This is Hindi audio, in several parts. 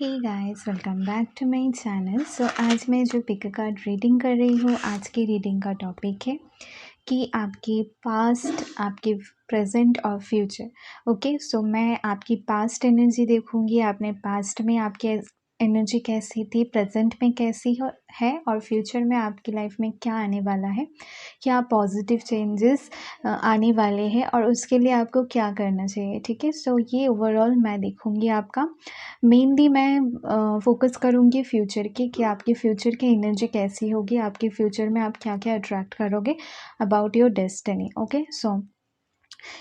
Hey guys, welcome back to my channel. आज मैं जो पिक कार्ड रीडिंग कर रही हूँ, आज की रीडिंग का टॉपिक है कि आपकी पास्ट, आपके प्रेजेंट और फ्यूचर। ओके, सो मैं आपकी पास्ट एनर्जी देखूँगी, आपने पास्ट में आपके एनर्जी कैसी थी, प्रेजेंट में कैसी है और फ्यूचर में आपकी लाइफ में क्या आने वाला है, क्या पॉजिटिव चेंजेस आने वाले हैं और उसके लिए आपको क्या करना चाहिए। ठीक है, सो ये ओवरऑल मैं देखूँगी आपका। मेनली मैं फ़ोकस करूँगी फ्यूचर की कि आपकी फ्यूचर की एनर्जी कैसी होगी, आपके फ्यूचर में आप क्या-क्या अट्रैक्ट करोगे अबाउट योर डेस्टिनी। ओके, सो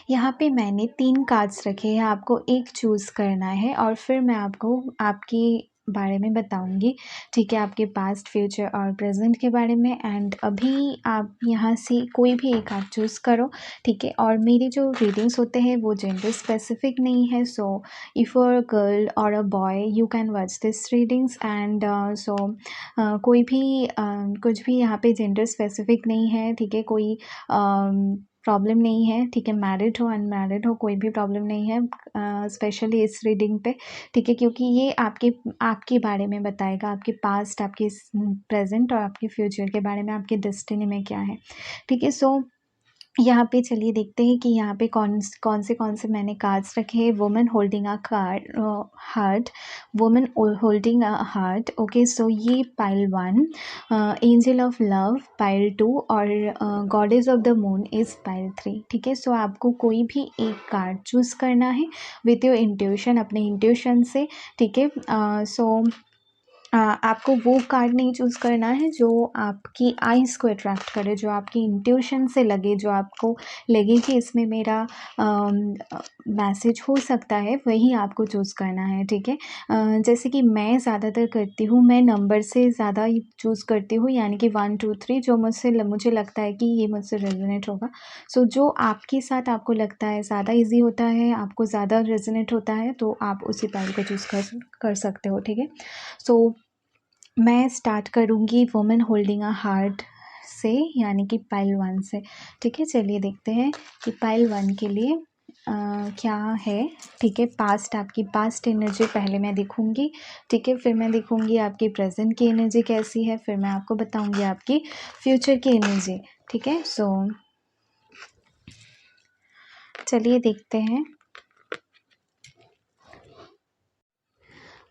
यहाँ पे मैंने 3 कार्ड्स रखे हैं, आपको एक चूज़ करना है और फिर मैं आपको आपके बारे में बताऊँगी। ठीक है, आपके पास्ट, फ्यूचर और प्रेज़ेंट के बारे में। एंड अभी आप यहाँ से कोई भी एक आप चूज़ करो। ठीक है, और मेरी जो रीडिंग्स होते हैं वो जेंडर स्पेसिफिक नहीं है। So if you are a girl और a boy you can watch this readings. And कोई भी कुछ भी यहाँ पे जेंडर स्पेसिफिक नहीं है। ठीक है, कोई प्रॉब्लम नहीं है। ठीक है, मैरिड हो अनमैरिड हो कोई भी प्रॉब्लम नहीं है, स्पेशली इस रीडिंग पे। ठीक है, क्योंकि ये आपके बारे में बताएगा, आपके पास्ट, आपके प्रेजेंट और आपके फ्यूचर के बारे में, आपके डेस्टिनी में क्या है। ठीक है, सो यहाँ पे चलिए देखते हैं कि यहाँ पे कौन से मैंने कार्ड्स रखे हैं। Woman holding a heart, woman holding a heart. Okay, so ये pile 1, angel of love pile 2 और goddess of the moon is pile 3। ठीक है, सो आपको कोई भी एक कार्ड चूज़ करना है विथ योर इंट्यूशन, अपने इंट्यूशन से। ठीक है, सो आपको वो कार्ड नहीं चूज़ करना है जो आपकी आइज़ को अट्रैक्ट करे, जो आपकी इंट्यूशन से लगे, जो आपको लगे कि इसमें मेरा मैसेज हो सकता है, वही आपको चूज़ करना है। ठीक है, जैसे कि मैं ज़्यादातर करती हूँ, मैं नंबर से ज़्यादा ही चूज़ करती हूँ, यानी कि 1 2 3 जो मुझे लगता है कि ये मुझसे रेजोनेट होगा। सो जो आपके साथ आपको लगता है ज़्यादा ईजी होता है, आपको ज़्यादा रेजोनेट होता है, तो आप उसी पाइल को चूज़ कर सकते हो। ठीक है, सो मैं स्टार्ट करूँगी वुमेन होल्डिंग अ हार्ट से, यानी कि पाइल 1 से। ठीक है, चलिए देखते हैं कि पाइल 1 के लिए क्या है। ठीक है, पास्ट, आपकी पास्ट एनर्जी पहले मैं देखूँगी। ठीक है, फिर मैं देखूँगी आपकी प्रेजेंट की एनर्जी कैसी है, फिर मैं आपको बताऊँगी आपकी फ्यूचर की एनर्जी। ठीक है, सो चलिए देखते हैं।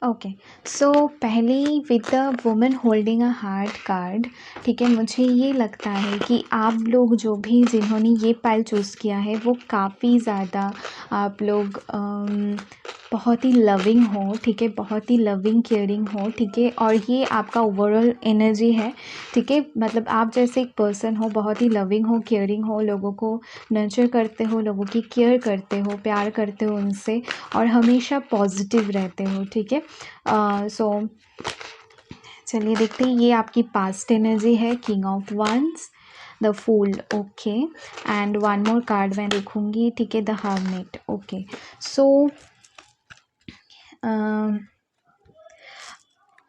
ओके, सो पहली with the woman holding a heart card. ठीक है, मुझे ये लगता है कि आप लोग जो भी जिन्होंने ये पाइल चूज़ किया है वो काफ़ी ज़्यादा आप लोग बहुत ही लविंग हो। ठीक है, बहुत ही लविंग केयरिंग हो। ठीक है, और ये आपका ओवरऑल एनर्जी है। ठीक है, मतलब आप जैसे एक पर्सन हो, बहुत ही लविंग हो, केयरिंग हो, लोगों को नर्चर करते हो, लोगों की केयर करते हो, प्यार करते हो उनसे और हमेशा पॉजिटिव रहते हो। ठीक है, सो चलिए देखते हैं। ये आपकी पास्ट एनर्जी है, king of wands, the fool. Okay, and one more card मैं देखूंगी। ठीक है, the hermit. Okay, so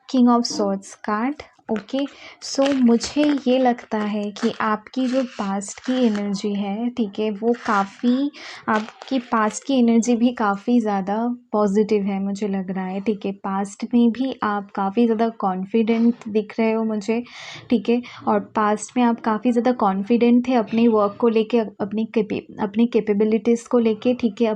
king of swords card. Okay, so मुझे ये लगता है कि आपकी जो पास्ट की एनर्जी है, ठीक है, वो काफ़ी, आपकी पास्ट की एनर्जी भी काफ़ी ज़्यादा पॉजिटिव है मुझे लग रहा है। ठीक है, पास्ट में भी आप काफ़ी ज़्यादा कॉन्फिडेंट दिख रहे हो मुझे। ठीक है, और पास्ट में आप काफ़ी ज़्यादा कॉन्फिडेंट थे अपने वर्क को लेके, अपनी कैपेबिलिटीज़ को लेके। ठीक है,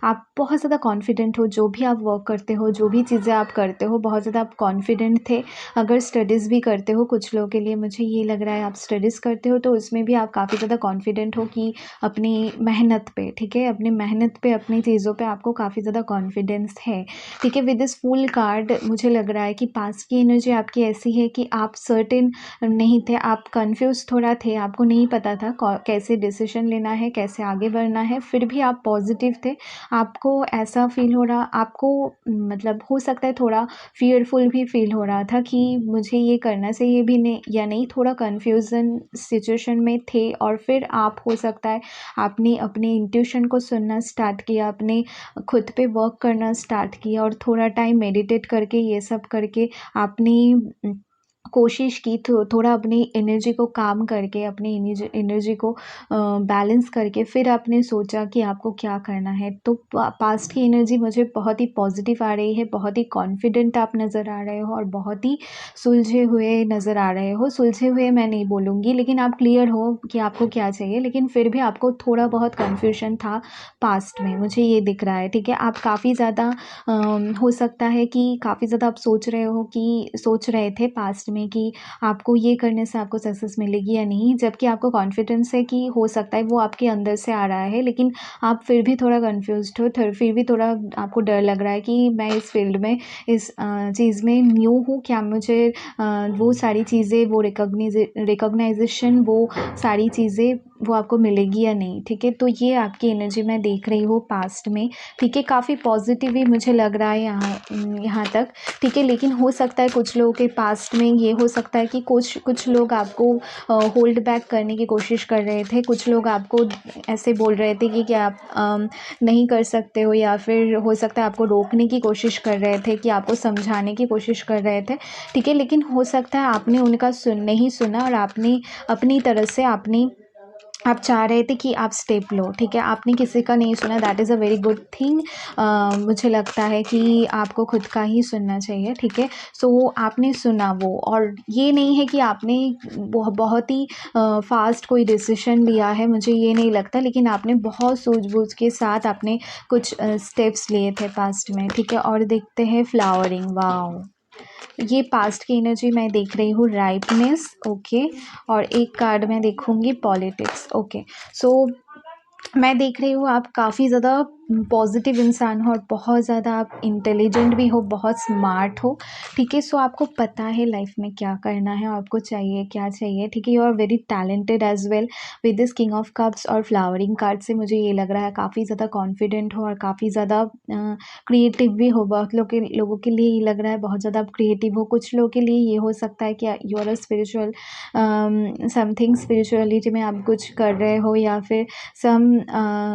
आप बहुत ज़्यादा कॉन्फिडेंट हो, जो भी आप वर्क करते हो, जो भी चीज़ें आप करते हो, बहुत ज़्यादा आप कॉन्फिडेंट थे। अगर स्टडीज़ भी करते हो, कुछ लोगों के लिए मुझे ये लग रहा है आप स्टडीज़ करते हो तो उसमें भी आप काफ़ी ज़्यादा कॉन्फिडेंट हो कि अपनी मेहनत पे। ठीक है, अपनी मेहनत पे, अपनी चीज़ों पे आपको काफ़ी ज़्यादा कॉन्फिडेंस है। ठीक है, विद दिस फुल कार्ड मुझे लग रहा है कि पास्ट की एनर्जी आपकी ऐसी है कि आप सर्टेन नहीं थे, आप कंफ्यूज थोड़ा थे, आपको नहीं पता था कैसे डिसीजन लेना है, कैसे आगे बढ़ना है, फिर भी आप पॉजिटिव थे। आपको ऐसा फील हो रहा, आपको मतलब हो सकता है थोड़ा फियरफुल भी फील हो रहा था कि मुझे ये करना चाहिए भी नहीं या नहीं, थोड़ा कन्फ्यूज़न सिचुएशन में थे। और फिर आप, हो सकता है आपने अपने इंट्यूशन को सुनना स्टार्ट किया, अपने खुद पे वर्क करना स्टार्ट किया और थोड़ा टाइम मेडिटेट करके, ये सब करके आपने कोशिश की थोड़ा अपनी एनर्जी को काम करके, अपनी एनर्जी को बैलेंस करके फिर आपने सोचा कि आपको क्या करना है। तो पास्ट की एनर्जी मुझे बहुत ही पॉजिटिव आ रही है, बहुत ही कॉन्फिडेंट आप नज़र आ रहे हो और बहुत ही सुलझे हुए नज़र आ रहे हो। सुलझे हुए मैं नहीं बोलूँगी, लेकिन आप क्लियर हो कि आपको क्या चाहिए, लेकिन फिर भी आपको थोड़ा बहुत कन्फ्यूजन था पास्ट में, मुझे ये दिख रहा है, ठीक है। आप काफ़ी ज़्यादा हो सकता है कि काफ़ी ज़्यादा आप सोच रहे थे पास्ट में कि आपको ये करने से आपको सक्सेस मिलेगी या नहीं, जबकि आपको कॉन्फिडेंस है कि हो सकता है वो आपके अंदर से आ रहा है, लेकिन आप फिर भी थोड़ा कन्फ्यूज़्ड हो, फिर भी थोड़ा आपको डर लग रहा है कि मैं इस फ़ील्ड में, इस चीज़ में न्यू हूँ, क्या मुझे वो सारी चीज़ें, वो रिकॉग्नाइज़ेशन, वो सारी चीज़ें वो आपको मिलेगी या नहीं, ठीक है। तो ये आपकी एनर्जी मैं देख रही हूँ पास्ट में, ठीक है। काफ़ी पॉजिटिव ही मुझे लग रहा है यहाँ तक, ठीक है। लेकिन हो सकता है कुछ लोगों के पास्ट में ये हो सकता है कि कुछ लोग आपको होल्ड बैक करने की कोशिश कर रहे थे, कुछ लोग आपको ऐसे बोल रहे थे कि क्या आप नहीं कर सकते हो, या फिर हो सकता है आपको रोकने की कोशिश कर रहे थे, कि आपको समझाने की कोशिश कर रहे थे, ठीक है। लेकिन हो सकता है आपने उनका नहीं सुना और आपने अपनी तरह से आप चाह रहे थे कि आप स्टेप लो, ठीक है। आपने किसी का नहीं सुना, that is a very good thing. मुझे लगता है कि आपको खुद का ही सुनना चाहिए, ठीक है। सो आपने सुना वो, और ये नहीं है कि आपने बहुत ही फास्ट कोई डिसीजन लिया है, मुझे ये नहीं लगता, लेकिन आपने बहुत सूझबूझ के साथ आपने कुछ स्टेप्स लिए थे पास्ट में, ठीक है। और देखते हैं फ्लावरिंग, वाओ, ये पास्ट की एनर्जी मैं देख रही हूँ, राइपनेस, ओके। और एक कार्ड मैं देखूँगी पॉलिटिक्स, ओके। सो मैं देख रही हूँ आप काफ़ी ज़्यादा पॉजिटिव इंसान हो और बहुत ज़्यादा आप इंटेलिजेंट भी हो, बहुत स्मार्ट हो, ठीक है। सो आपको पता है लाइफ में क्या करना है, आपको चाहिए क्या चाहिए, ठीक है। You are very talented as well with this king of cups और फ्लावरिंग कार्ड से मुझे ये लग रहा है काफ़ी ज़्यादा कॉन्फिडेंट हो और काफ़ी ज़्यादा क्रिएटिव भी हो। बहुत लोगों के लिए ये लग रहा है बहुत ज़्यादा आप क्रिएटिव हो। कुछ लोगों के लिए ये हो सकता है कि you are a spiritual, something spirituality में आप कुछ कर रहे हो, या फिर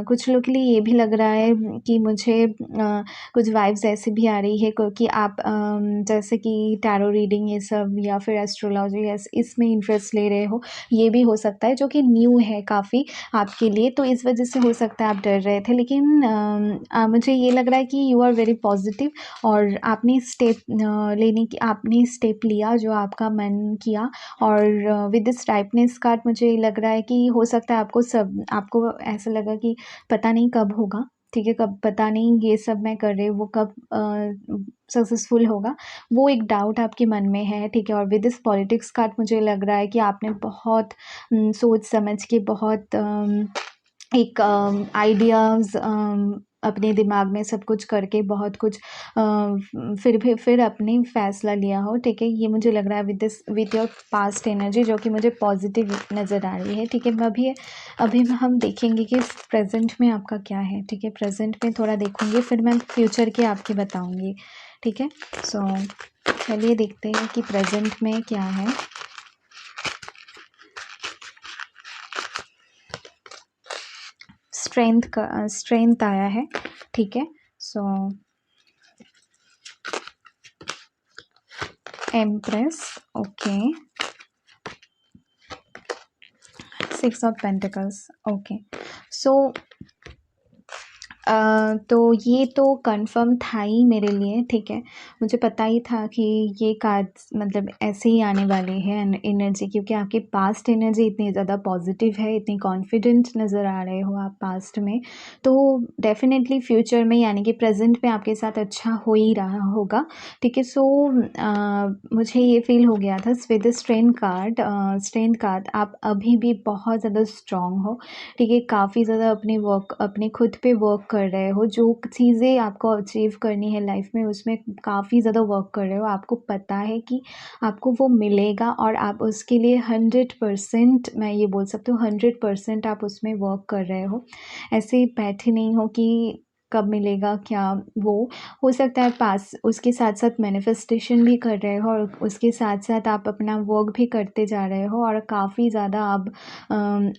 कुछ लोगों के लिए ये भी लग रहा है कि मुझे कुछ वाइब्स ऐसी भी आ रही है कि आप जैसे कि टैरो रीडिंग ये सब, या फिर एस्ट्रोलॉजी, इसमें इंटरेस्ट ले रहे हो, ये भी हो सकता है, जो कि न्यू है काफ़ी आपके लिए। तो इस वजह से हो सकता है आप डर रहे थे, लेकिन मुझे ये लग रहा है कि यू आर वेरी पॉजिटिव, और आपने स्टेप लिया जो आपका मन किया। और विद दिस राइपनेस कार्ड मुझे लग रहा है कि हो सकता है आपको ऐसा लगा कि पता नहीं कब होगा, ठीक है, कब, पता नहीं ये सब मैं कर रही हूँ वो कब सक्सेसफुल होगा, वो एक डाउट आपके मन में है, ठीक है। और विद दिस पॉलिटिक्स कार्ड मुझे लग रहा है कि आपने बहुत सोच समझ के, बहुत एक आइडियाज़ अपने दिमाग में सब कुछ करके बहुत कुछ फिर अपने फ़ैसला लिया हो, ठीक है। ये मुझे लग रहा है विद योर पास्ट एनर्जी, जो कि मुझे पॉजिटिव नज़र आ रही है, ठीक है। मैं अभी हम देखेंगे कि प्रेज़ेंट में आपका क्या है, ठीक है। प्रेज़ेंट में थोड़ा देखूँगी, फिर मैं फ्यूचर के आपके बताऊँगी, ठीक है। सो चलिए देखते हैं कि प्रेज़ेंट में क्या है। स्ट्रेंथ आया है, ठीक है। So empress, okay. 6 of pentacles, okay. So तो ये तो कंफर्म था ही मेरे लिए, ठीक है। मुझे पता ही था कि ये कार्ड्स मतलब ऐसे ही आने वाले हैं एनर्जी, क्योंकि आपकी पास्ट एनर्जी इतनी ज़्यादा पॉजिटिव है, इतनी कॉन्फिडेंट नज़र आ रहे हो आप पास्ट में, तो डेफिनेटली फ्यूचर में, यानी कि प्रेजेंट में आपके साथ अच्छा हो ही रहा होगा, ठीक है। सो मुझे ये फील हो गया था विद स्ट्रेंथ कार्ड, आप अभी भी बहुत ज़्यादा स्ट्रांग हो, ठीक है। काफ़ी ज़्यादा अपने खुद पे वर्क कर रहे हो, जो चीज़ें आपको अचीव करनी है लाइफ में उसमें काफ़ी ज़्यादा वर्क कर रहे हो। आपको पता है कि आपको वो मिलेगा, और आप उसके लिए 100%, मैं ये बोल सकती हूँ 100% आप उसमें वर्क कर रहे हो। ऐसे बैठे नहीं हो कि कब मिलेगा क्या, वो हो सकता है पास, उसके साथ साथ मैनिफेस्टेशन भी कर रहे हो, और उसके साथ साथ आप अपना वर्क भी करते जा रहे हो, और काफ़ी ज़्यादा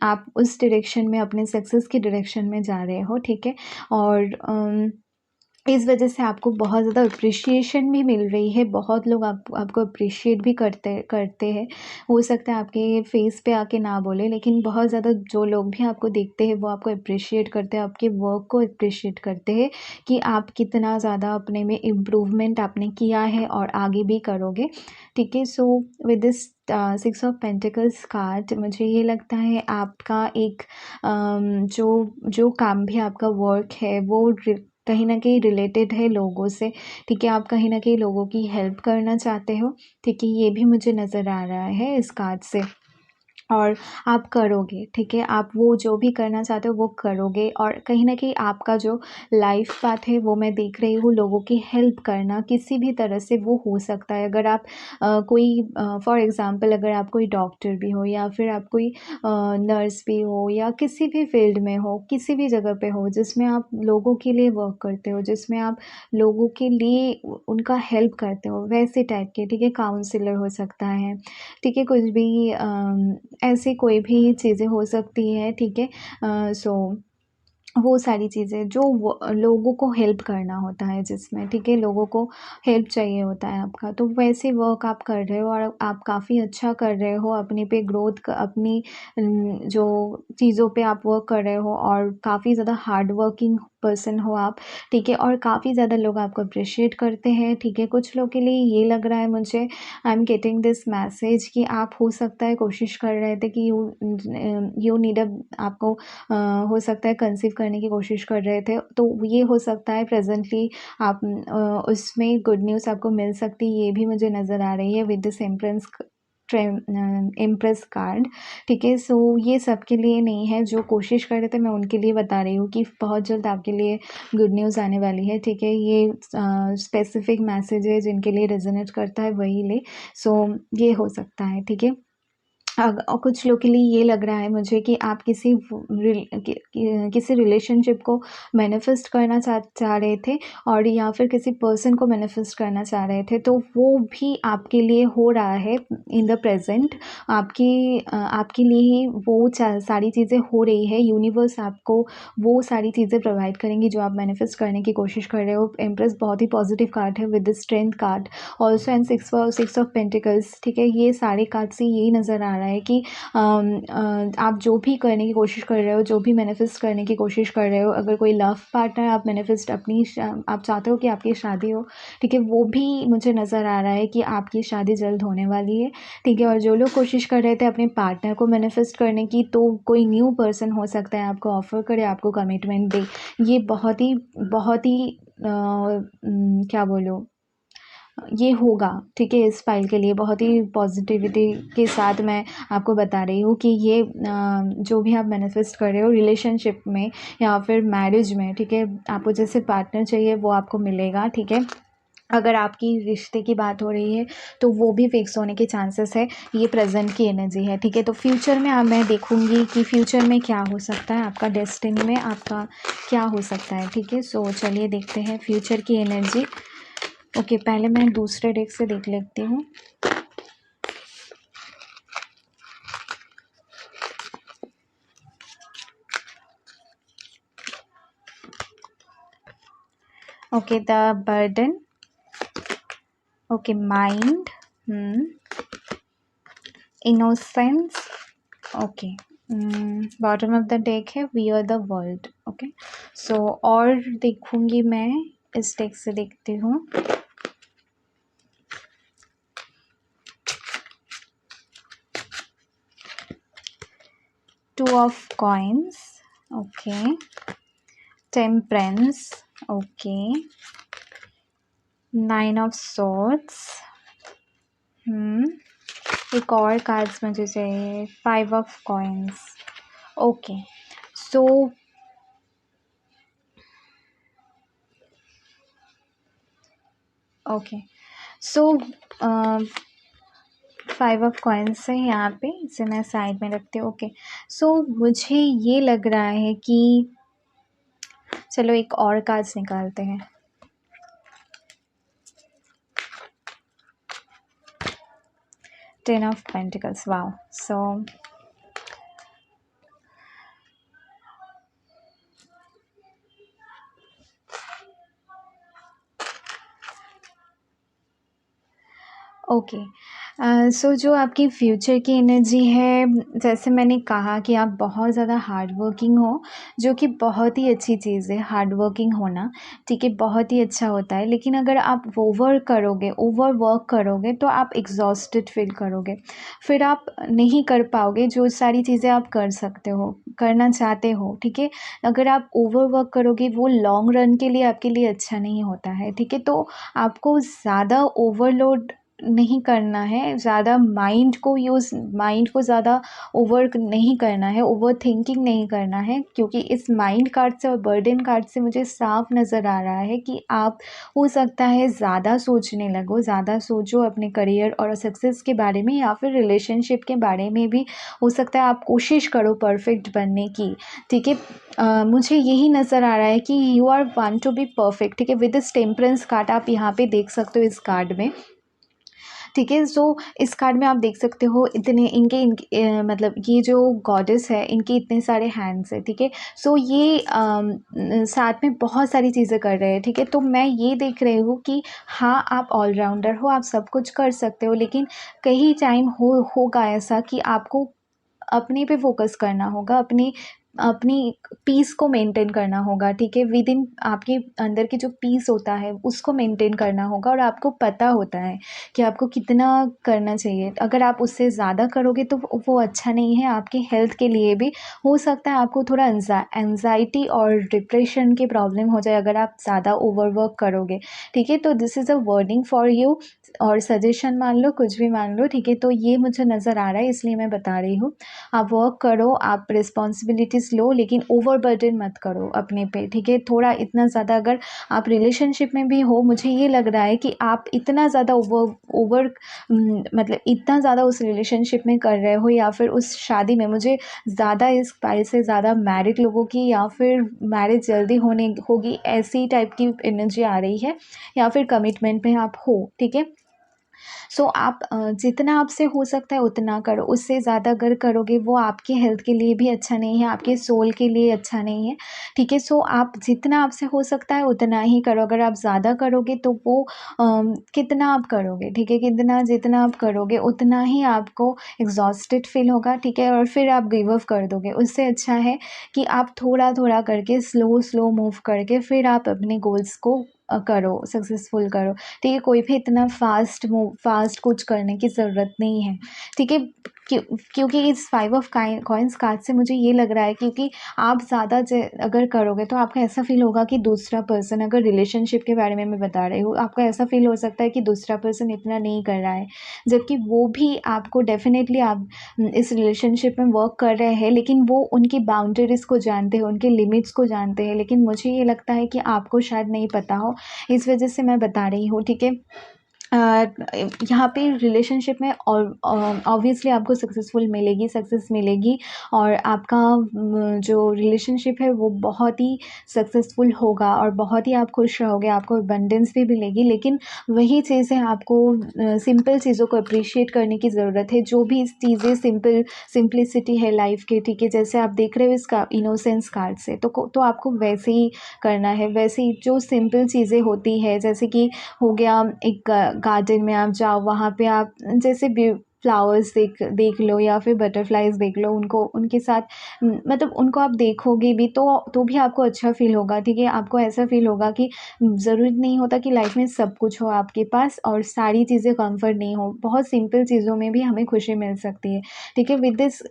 आप उस डायरेक्शन में, अपने सक्सेस की डायरेक्शन में जा रहे हो, ठीक है। और इस वजह से आपको बहुत ज़्यादा एप्रिशिएशन भी मिल रही है, बहुत लोग आपको एप्रिशिएट भी करते करते हैं। हो सकता है आपके फेस पे आके ना बोले, लेकिन बहुत ज़्यादा जो लोग भी आपको देखते हैं वो आपको एप्रिशिएट करते हैं, आपके वर्क को एप्रिशिएट करते हैं कि आप कितना ज़्यादा अपने में इम्प्रूवमेंट आपने किया है और आगे भी करोगे, ठीक है। So with this 6 of pentacles card मुझे ये लगता है आपका एक जो जो काम भी आपका वर्क है वो कहीं न कहीं रिलेटेड है लोगों से, ठीक है? आप कहीं न कहीं लोगों की हेल्प करना चाहते हो, ठीक है? ये भी मुझे नज़र आ रहा है इस कार्ड से। और आप करोगे, ठीक है? आप वो जो भी करना चाहते हो वो करोगे और कहीं न कहीं आपका जो लाइफ़ पाथ है वो मैं देख रही हूँ, लोगों की हेल्प करना किसी भी तरह से वो हो सकता है। अगर आप कोई फॉर एग्ज़ाम्पल अगर आप कोई डॉक्टर भी हो या फिर आप कोई नर्स भी हो या किसी भी फ़ील्ड में हो, किसी भी जगह पे हो जिसमें आप लोगों के लिए वर्क करते हो, जिसमें आप लोगों के लिए उनका हेल्प करते हो, वैसे टाइप के, ठीक है? काउंसलर हो सकता है, ठीक है? कुछ भी ऐसी कोई भी चीज़ें हो सकती हैं, ठीक है? सो वो सारी चीज़ें जो वो लोगों को हेल्प करना होता है जिसमें, ठीक है? लोगों को हेल्प चाहिए होता है आपका, तो वैसे वर्क आप कर रहे हो और आप काफ़ी अच्छा कर रहे हो, अपने पे ग्रोथ क अपनी जो चीज़ों पे आप वर्क कर रहे हो और काफ़ी ज़्यादा हार्ड वर्किंग पर्सन हो आप, ठीक है? और काफ़ी ज़्यादा लोग आपको एप्रिशिएट करते हैं, ठीक है? कुछ लोग के लिए ये लग रहा है मुझे I am getting this message कि आप हो सकता है कोशिश कर रहे थे कि यू नीड अ आपको हो सकता है कंसीव करने की कोशिश कर रहे थे, तो ये हो सकता है प्रेज़ेंटली आप उसमें गुड न्यूज़ आपको मिल सकती है, ये भी मुझे नज़र आ रही है विद दिस इम्प्रेस कार्ड, ठीक है। सो ये सबके लिए नहीं है, जो कोशिश कर रहे थे मैं उनके लिए बता रही हूँ कि बहुत जल्द आपके लिए गुड न्यूज़ आने वाली है, ठीक है। ये स्पेसिफिक मैसेज है जिनके लिए रेजोनेट करता है वही ले, सो ये हो सकता है, ठीक है। कुछ लोग के लिए ये लग रहा है मुझे कि आप किसी रिलेशनशिप को मैनिफेस्ट करना चाह रहे थे और या फिर किसी पर्सन को मैनिफेस्ट करना चाह रहे थे, तो वो भी आपके लिए हो रहा है इन द प्रेज़ेंट। आपके लिए ही वो सारी चीज़ें हो रही है, यूनिवर्स आपको वो सारी चीज़ें प्रोवाइड करेंगी जो आप मैनिफेस्ट करने की कोशिश कर रहे हो। एम्प्रेस बहुत ही पॉजिटिव कार्ड है with the strength card also and 6 of pentacles, ठीक है। ये सारे कार्ड से यही नज़र आ रहा है कि आप जो भी करने की कोशिश कर रहे हो, जो भी मैनिफेस्ट करने की कोशिश कर रहे हो, अगर कोई लव पार्टनर आप मैनिफेस्ट आप चाहते हो कि आपकी शादी हो, ठीक है, वो भी मुझे नज़र आ रहा है कि आपकी शादी जल्द होने वाली है, ठीक है। और जो लोग कोशिश कर रहे थे अपने पार्टनर को मैनिफेस्ट करने की, तो कोई न्यू पर्सन हो सकता है आपको ऑफ़र करे, आपको कमिटमेंट दे। ये बहुत ही क्या बोलूँ, ये होगा, ठीक है। इस फाइल के लिए बहुत ही पॉजिटिविटी के साथ मैं आपको बता रही हूँ कि ये जो भी आप मैनिफेस्ट कर रहे हो रिलेशनशिप में या फिर मैरिज में, ठीक है, आपको जैसे पार्टनर चाहिए वो आपको मिलेगा, ठीक है। अगर आपकी रिश्ते की बात हो रही है तो वो भी फिक्स होने के चांसेस है, ये प्रेजेंट की एनर्जी है, ठीक है। तो फ्यूचर में मैं देखूँगी कि फ्यूचर में क्या हो सकता है, आपका डेस्टिनी में आपका क्या हो सकता है, ठीक है। सो चलिए देखते हैं फ्यूचर की एनर्जी। ओके, पहले मैं दूसरे डेक से देख लेती हूँ। Okay, the burden, okay, mind, innocence, okay, bottom of the deck है we are the world, okay. So और देखूँगी मैं इस डेक से देखती हूँ। Two of coins, okay, temperance, okay, 9 of swords, एक और कार्ड्स मुझे चाहिए, 5 of coins, okay. So okay, so 5 of coins है यहाँ पे, इसे मैं साइड में रखती हूँ, ओके। सो मुझे ये लग रहा है कि चलो एक और कार्ड्स निकालते हैं। Ten of pentacles, wow. So okay. So जो आपकी फ्यूचर की एनर्जी है, जैसे मैंने कहा कि आप बहुत ज़्यादा हार्ड वर्किंग हो, जो कि बहुत ही अच्छी चीज़ है हार्ड वर्किंग होना, ठीक है? बहुत ही अच्छा होता है। लेकिन अगर आप ओवर करोगे, ओवर वर्क करोगे तो आप एग्ज़ॉस्टेड फ़ील करोगे। फिर आप नहीं कर पाओगे जो सारी चीज़ें आप कर सकते हो, करना चाहते हो, ठीक है? अगर आप ओवर वर्क करोगे वो लॉन्ग रन के लिए आपके लिए अच्छा नहीं होता है, ठीक है? तो आपको ज़्यादा ओवरलोड नहीं करना है, ज़्यादा माइंड को ज़्यादा ओवर नहीं करना है, ओवरथिंकिंग नहीं करना है, क्योंकि इस माइंड कार्ड से और बर्डन कार्ड से मुझे साफ नज़र आ रहा है कि आप हो सकता है ज़्यादा सोचने लगो, ज़्यादा सोचो अपने करियर और सक्सेस के बारे में, या फिर रिलेशनशिप के बारे में भी हो सकता है आप कोशिश करो परफेक्ट बनने की, ठीक है? मुझे यही नज़र आ रहा है कि you are want to be perfect, ठीक है? विद दिस टेम्परेंस कार्ड आप यहाँ पे देख सकते हो इस कार्ड में, ठीक है? सो इस कार्ड में आप देख सकते हो इतने मतलब ये जो गॉडेस है इनके इतने सारे हैंड्स हैं, ठीक है? सो ये साथ में बहुत सारी चीज़ें कर रहे हैं, ठीक है? तो मैं ये देख रही हूँ कि हाँ, आप ऑलराउंडर हो, आप सब कुछ कर सकते हो, लेकिन कई टाइम होगा ऐसा कि आपको अपने पे फ़ोकस करना होगा, अपनी अपनी पीस को मेंटेन करना होगा, ठीक है? विदिन आपके अंदर की जो पीस होता है, उसको मेंटेन करना होगा, और आपको पता होता है कि आपको कितना करना चाहिए। अगर आप उससे ज़्यादा करोगे तो वो अच्छा नहीं है, आपकी हेल्थ के लिए भी हो सकता है आपको थोड़ा एंग्ज़ायटी और डिप्रेशन की प्रॉब्लम हो जाए अगर आप ज़्यादा ओवरवर्क करोगे, ठीक है? तो this is a wording for you, और सजेशन मान लो, कुछ भी मान लो, ठीक है? तो ये मुझे नज़र आ रहा है, इसलिए मैं बता रही हूँ। आप वर्क करो, आप रिस्पॉन्सिबिलिटीज़ लो, लेकिन ओवरबर्डन मत करो अपने पे, ठीक है? थोड़ा इतना ज़्यादा, अगर आप रिलेशनशिप में भी हो, मुझे ये लग रहा है कि आप इतना ज़्यादा मतलब इतना ज़्यादा उस रिलेशनशिप में कर रहे हो, या फिर उस शादी में, मुझे ज़्यादा इस फाइल से ज़्यादा मैरिड लोगों की, या फिर मैरिज जल्दी होने होगी, ऐसी टाइप की एनर्जी आ रही है, या फिर कमिटमेंट में आप हो, ठीक है? सो आप जितना आपसे हो सकता है उतना करो, उससे ज़्यादा अगर करोगे वो आपके हेल्थ के लिए भी अच्छा नहीं है, आपके सोल के लिए अच्छा नहीं है, ठीक है? सो आप जितना आपसे हो सकता है उतना ही करो, अगर आप ज़्यादा करोगे तो वो कितना आप करोगे, ठीक है? कितना जितना आप करोगे उतना ही आपको एग्ज़ॉस्टेड फ़ील होगा, ठीक है? और फिर आप गिव अप कर दोगे। उससे अच्छा है कि आप थोड़ा-थोड़ा करके, स्लो मूव करके फिर आप अपने गोल्स को करो, सक्सेसफुल करो। ठीक है? कोई भी इतना फ़ास्ट कुछ करने की ज़रूरत नहीं है, ठीक है? क्योंकि इस 5 ऑफ कॉइन्स कार्ड से मुझे ये लग रहा है, क्योंकि आप ज़्यादा ज अगर करोगे तो आपको ऐसा फ़ील होगा कि दूसरा पर्सन, अगर रिलेशनशिप के बारे में मैं बता रही हूँ, आपको ऐसा फ़ील हो सकता है कि दूसरा पर्सन इतना नहीं कर रहा है, जबकि वो भी आपको डेफ़िनेटली, आप इस रिलेशनशिप में वर्क कर रहे हैं, लेकिन वो उनकी बाउंड्रीज़ को जानते हैं, उनके लिमिट्स को जानते हैं, लेकिन मुझे ये लगता है कि आपको शायद नहीं पता हो, इस वजह से मैं बता रही हूँ, ठीक है? अ, यहाँ पे रिलेशनशिप में ऑब्वियसली आपको सक्सेस मिलेगी, और आपका जो रिलेशनशिप है वो बहुत ही सक्सेसफुल होगा, और बहुत ही आप खुश रहोगे, आपको अबंडेंस भी मिलेगी। लेकिन वही चीज़ है, आपको सिंपल चीज़ों को अप्रिशिएट करने की ज़रूरत है, जो भी चीज़ें सिंप्लिसिटी है लाइफ के, ठीक है? जैसे आप देख रहे हो इसका इनोसेंस कार्ड से, तो आपको वैसे ही करना है, वैसे ही जो सिंपल चीज़ें होती है, जैसे कि हो गया, एक गार्डन में आप जाओ, वहाँ पे आप जैसे भी फ्लावर्स देख देख लो, या फिर बटरफ्लाइज़ देख लो, उनको उनके साथ मतलब उनको आप देखोगे भी तो भी आपको अच्छा फ़ील होगा, ठीक है? आपको ऐसा फ़ील होगा कि ज़रूरी नहीं होता कि लाइफ़ में सब कुछ हो आपके पास और सारी चीज़ें कम्फ़र्ट नहीं हो, बहुत सिंपल चीज़ों में भी हमें खुशी मिल सकती है, ठीक है? विद दिस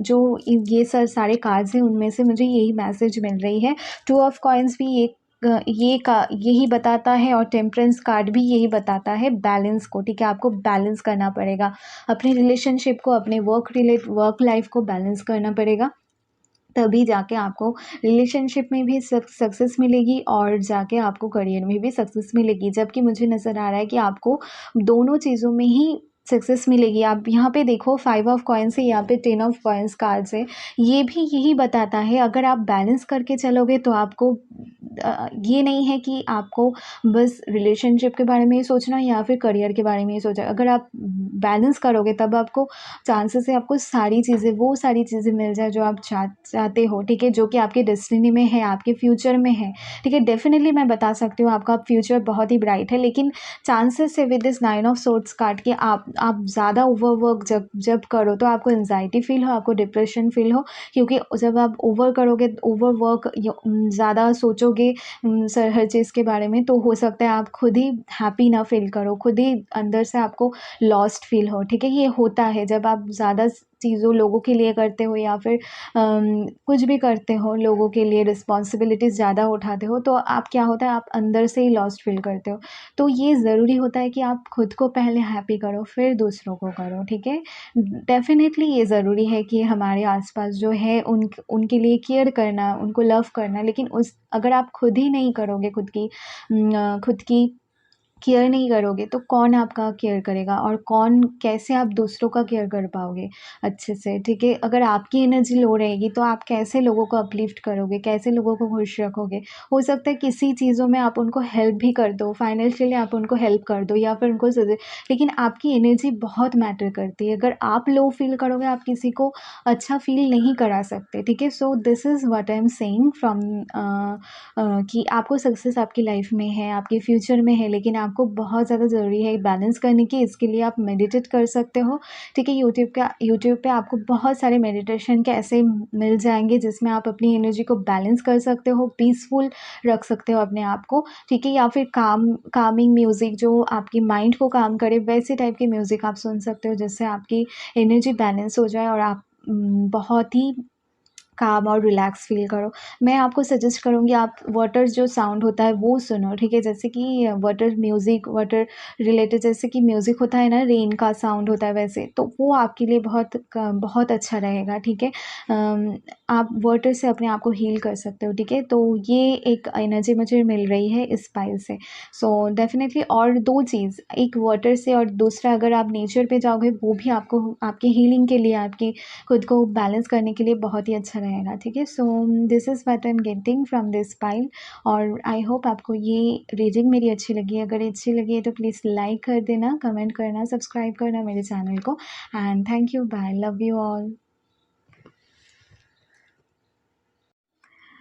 जो ये सारे कार्ड्स हैं, उनमें से मुझे यही मैसेज मिल रही है। 2 ऑफ कॉइन्स भी यही बताता है, और टेम्परेंस कार्ड भी यही बताता है, बैलेंस को, ठीक है? आपको बैलेंस करना पड़ेगा, अपने रिलेशनशिप को, अपने वर्क लाइफ को बैलेंस करना पड़ेगा, तभी जाके आपको रिलेशनशिप में भी सक्सेस मिलेगी, और जाके आपको करियर में भी सक्सेस मिलेगी। जबकि मुझे नज़र आ रहा है कि आपको दोनों चीज़ों में ही सक्सेस मिलेगी। आप यहाँ पे देखो 5 ऑफ कॉइन्स है, यहाँ पे 10 ऑफ कॉइन्स कार्ड्स है। ये भी यही बताता है अगर आप बैलेंस करके चलोगे तो आपको ये नहीं है कि आपको बस रिलेशनशिप के बारे में ही सोचना है या फिर करियर के बारे में ही सोचना है। अगर आप बैलेंस करोगे तब आपको चांसेस है आपको सारी चीज़ें, वो सारी चीज़ें मिल जाए जो आप चाहते हो, ठीक है? जो कि आपके डेस्टिनी में है, आपके फ्यूचर में है, ठीक है? डेफ़िनेटली मैं बता सकती हूँ आपका फ्यूचर बहुत ही ब्राइट है, लेकिन चांसेस है with this 9 of swords card कि आप ज़्यादा ओवरवर्क जब जब करो तो आपको एंग्जायटी फ़ील हो, आपको डिप्रेशन फ़ील हो, क्योंकि जब आप ओवर करोगे, ओवरवर्क ज़्यादा सोचोगे हर चीज़ के बारे में, तो हो सकता है आप खुद ही हैप्पी ना फ़ील करो, खुद ही अंदर से आपको लॉस्ट फ़ील हो, ठीक है? ये होता है जब आप ज़्यादा चीज़ों लोगों के लिए करते हो या फिर कुछ भी करते हो लोगों के लिए, रिस्पॉन्सिबिलिटीज़ ज़्यादा उठाते हो, तो आप क्या होता है आप अंदर से ही लॉस्ट फ़ील करते हो। तो ये ज़रूरी होता है कि आप खुद को पहले हैप्पी करो, फिर दूसरों को करो, ठीक है? डेफ़िनेटली ये ज़रूरी है कि हमारे आस-पास जो है उनके लिए केयर करना, उनको लव करना, लेकिन उस अगर आप खुद ही नहीं करोगे खुद की केयर नहीं करोगे तो कौन आपका केयर करेगा और कौन कैसे आप दूसरों का केयर कर पाओगे अच्छे से, ठीक है? अगर आपकी एनर्जी लो रहेगी तो आप कैसे लोगों को अपलिफ्ट करोगे, कैसे लोगों को खुश रखोगे? हो सकता है किसी चीज़ों में आप उनको हेल्प भी कर दो, फाइनेंशियली आप उनको हेल्प कर दो या फिर उनको लेकिन आपकी एनर्जी बहुत मैटर करती है। अगर आप लो फ़ील करोगे, आप किसी को अच्छा फ़ील नहीं करा सकते, ठीक है? So this is what I am saying from कि आपको सक्सेस आपकी लाइफ में है, आपके फ्यूचर में है, लेकिन आपको बहुत ज़्यादा ज़रूरी है बैलेंस करने की। इसके लिए आप मेडिटेट कर सकते हो, ठीक है? यूट्यूब पे आपको बहुत सारे मेडिटेशन के ऐसे मिल जाएँगे जिसमें आप अपनी एनर्जी को बैलेंस कर सकते हो, पीसफुल रख सकते हो अपने आप को, ठीक है? या फिर कामिंग म्यूज़िक जो आपकी माइंड को काम करे, वैसे टाइप की म्यूज़िक आप सुन सकते हो जिससे आपकी एनर्जी बैलेंस हो जाए और आप बहुत ही काम और रिलैक्स फ़ील करो। मैं आपको सजेस्ट करूँगी आप वाटर जो साउंड होता है वो सुनो, ठीक है? जैसे कि वाटर रिलेटेड जैसे कि म्यूज़िक होता है ना, रेन का साउंड होता है वैसे, तो वो आपके लिए बहुत अच्छा रहेगा, ठीक है? आप वाटर से अपने आप को हील कर सकते हो, ठीक है? तो ये एक एनर्जी मुझे मिल रही है इस पाइल से। सो डेफ़िनेटली और 2 चीज़, एक वाटर से और दूसरा अगर आप नेचर पे जाओगे वो भी आपको आपकी हीलिंग के लिए, आपकी खुद को बैलेंस करने के लिए बहुत ही अच्छा रहेगा, ठीक है? So this is what I am getting from this pile और आई होप आपको ये रीडिंग मेरी अच्छी लगी। अगर अच्छी लगी है तो प्लीज़ लाइक कर देना, कमेंट करना, सब्सक्राइब करना मेरे चैनल को and thank you, bye, love you all.